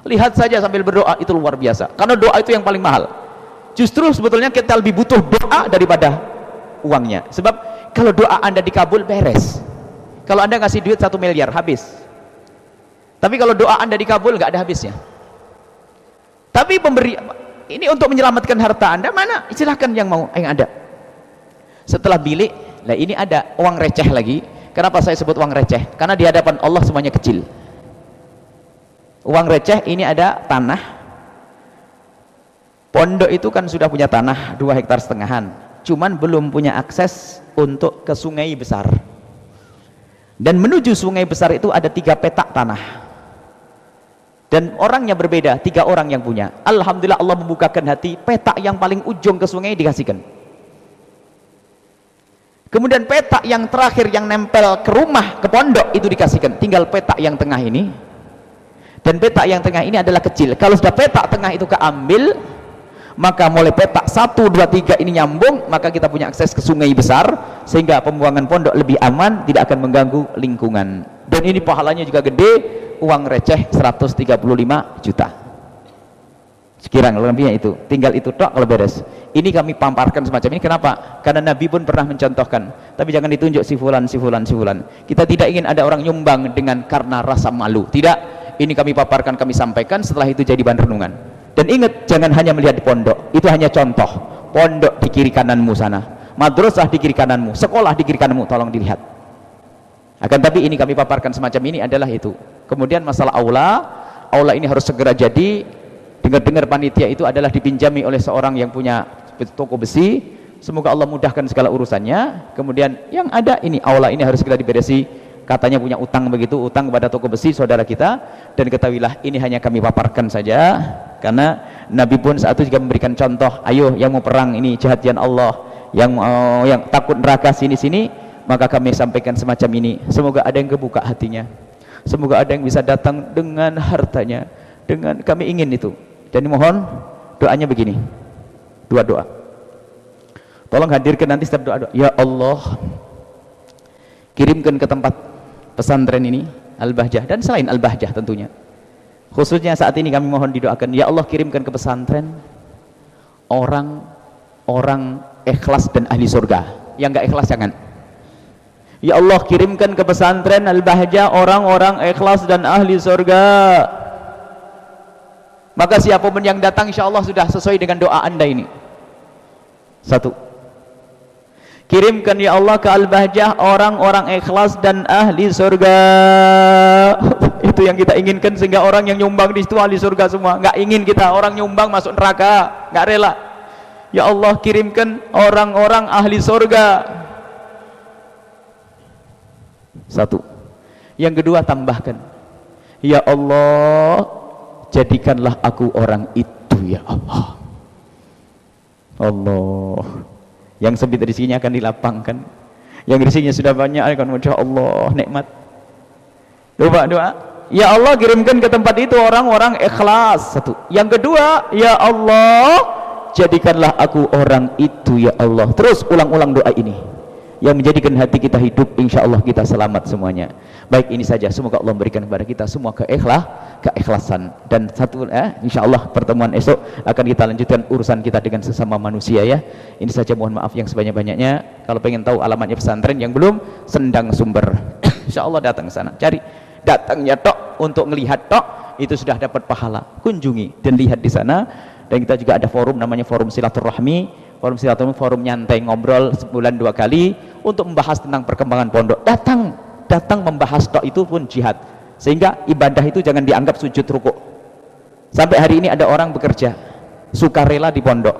Lihat saja sambil berdoa, itu luar biasa. Karena doa itu yang paling mahal. Justru sebetulnya kita lebih butuh doa daripada uangnya. Sebab kalau doa Anda dikabul, beres. Kalau Anda ngasih duit 1 miliar, habis. Tapi kalau doa Anda dikabul, nggak ada habisnya. Tapi pemberi ini untuk menyelamatkan harta Anda, mana? Silahkan yang mau, yang ada. Setelah bilik, lah ini ada uang receh lagi. Kenapa saya sebut uang receh? Karena di hadapan Allah semuanya kecil. Uang receh ini ada tanah. Pondok itu kan sudah punya tanah 2,5 hektar, cuman belum punya akses untuk ke sungai besar. Dan menuju sungai besar itu ada 3 petak tanah. Dan orangnya berbeda, 3 orang yang punya. Alhamdulillah Allah membukakan hati, petak yang paling ujung ke sungai dikasihkan. Kemudian petak yang terakhir yang nempel ke rumah, ke pondok itu dikasihkan. Tinggal petak yang tengah ini. Dan petak yang tengah ini adalah kecil. Kalau sudah petak tengah itu keambil, maka mulai petak 1, 2, 3 ini nyambung, maka kita punya akses ke sungai besar, sehingga pembuangan pondok lebih aman, tidak akan mengganggu lingkungan. Dan ini pahalanya juga gede, uang receh 135 juta. Sekiranya lebihnya itu, tinggal itu tok kalau beres. Ini kami paparkan semacam ini, kenapa? Karena Nabi pun pernah mencontohkan, tapi jangan ditunjuk si fulan. Kita tidak ingin ada orang nyumbang dengan karena rasa malu, tidak. Ini kami paparkan, kami sampaikan, setelah itu jadi bahan renungan. Dan ingat, jangan hanya melihat di pondok, itu hanya contoh. Pondok di kiri kananmu sana, madrasah di kiri kananmu, sekolah di kiri kananmu, tolong dilihat. Akan tapi ini kami paparkan semacam ini adalah itu. Kemudian masalah aula ini harus segera jadi. Dengar-dengar panitia itu adalah dipinjami oleh seorang yang punya toko besi. Semoga Allah mudahkan segala urusannya. Kemudian yang ada ini, aula ini harus segera diberesi. Katanya punya utang begitu, utang kepada toko besi saudara kita. Dan ketahuilah ini hanya kami paparkan saja, karena Nabi pun saat itu juga memberikan contoh, ayo yang mau perang ini jihad jalan Allah, yang takut neraka sini-sini, maka kami sampaikan semacam ini. Semoga ada yang kebuka hatinya, semoga ada yang bisa datang dengan hartanya, dengan kami ingin itu. Jadi mohon doanya begini, 2 doa. Tolong hadirkan nanti setiap doa. Ya Allah, kirimkan ke tempat pesantren ini Al-Bahjah, dan selain Al-Bahjah tentunya, khususnya saat ini kami mohon didoakan, ya Allah kirimkan ke pesantren orang ikhlas dan ahli surga. Yang gak ikhlas jangan. Ya Allah kirimkan ke pesantren Al-Bahjah orang-orang ikhlas dan ahli surga. Maka siapapun yang datang insya Allah sudah sesuai dengan doa Anda ini. 1, kirimkan ya Allah ke Al-Bahjah orang-orang ikhlas dan ahli surga. Itu yang kita inginkan, sehingga orang yang nyumbang di situ ahli surga semua. Nggak ingin kita orang nyumbang masuk neraka, nggak rela. Ya Allah kirimkan orang-orang ahli surga. 1. Yang kedua tambahkan, ya Allah jadikanlah aku orang itu ya Allah. Allah, yang sempit rezekinya akan dilapangkan, yang rezekinya sudah banyak akan masya Allah nikmat. Doa ya Allah kirimkan ke tempat itu orang-orang ikhlas. 1. Yang kedua, ya Allah jadikanlah aku orang itu ya Allah. Terus ulang-ulang doa ini yang menjadikan hati kita hidup, insya Allah kita selamat semuanya. Baik, ini saja, semoga Allah memberikan kepada kita semua keikhlasan. Dan insya Allah pertemuan esok akan kita lanjutkan urusan kita dengan sesama manusia ya. Ini saja, mohon maaf yang sebanyak-banyaknya. Kalau pengen tahu alamatnya pesantren yang belum, Sendang Sumber, insya Allah datang ke sana, cari, datangnya tok untuk melihat tok itu sudah dapat pahala. Kunjungi dan lihat di sana. Dan kita juga ada forum namanya Forum Silaturahmi. Forum nyantai, ngobrol sebulan 2 kali untuk membahas tentang perkembangan pondok. Datang membahas tok itu pun jihad, sehingga ibadah itu jangan dianggap sujud rukuk. Sampai hari ini ada orang bekerja sukarela di pondok.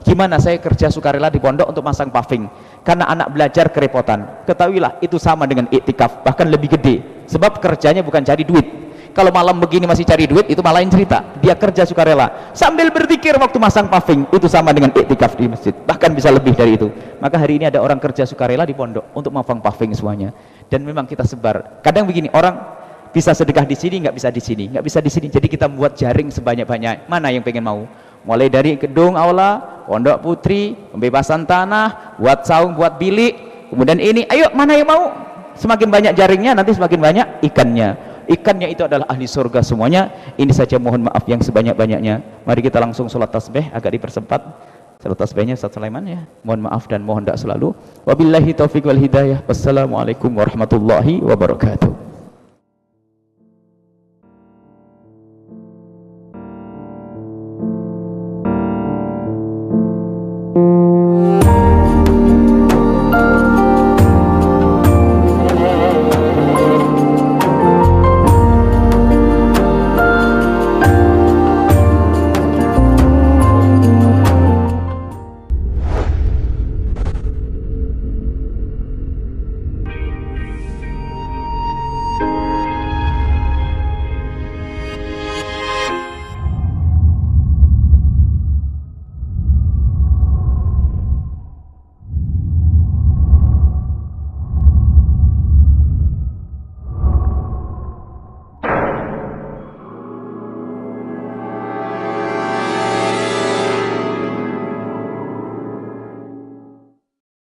Gimana saya kerja sukarela di pondok untuk masang paving karena anak belajar kerepotan? Ketahuilah itu sama dengan iktikaf, bahkan lebih gede, sebab kerjanya bukan cari duit. Kalau malam begini masih cari duit, itu malah lain cerita. Dia kerja sukarela sambil berzikir waktu masang paving, itu sama dengan iktikaf di masjid, bahkan bisa lebih dari itu. Maka hari ini ada orang kerja sukarela di pondok untuk masang paving semuanya. Dan memang kita sebar. Kadang begini, orang bisa sedekah di sini, nggak bisa di sini, nggak bisa di sini. Jadi kita buat jaring sebanyak-banyak. Mana yang pengen mau? Mulai dari gedung aula, pondok putri, pembebasan tanah, buat saung, buat bilik. Kemudian ini, ayo mana yang mau? Semakin banyak jaringnya, nanti semakin banyak ikannya. ikannya itu adalah ahli surga semuanya. Ini saja, mohon maaf yang sebanyak-banyaknya. Mari kita langsung sholat tasbih, agak dipersempat sholat tasbihnya Ustaz Sulaiman ya. Mohon maaf dan mohon doa selalu. Wabillahi taufiq wal hidayah. Wassalamualaikum warahmatullahi wabarakatuh.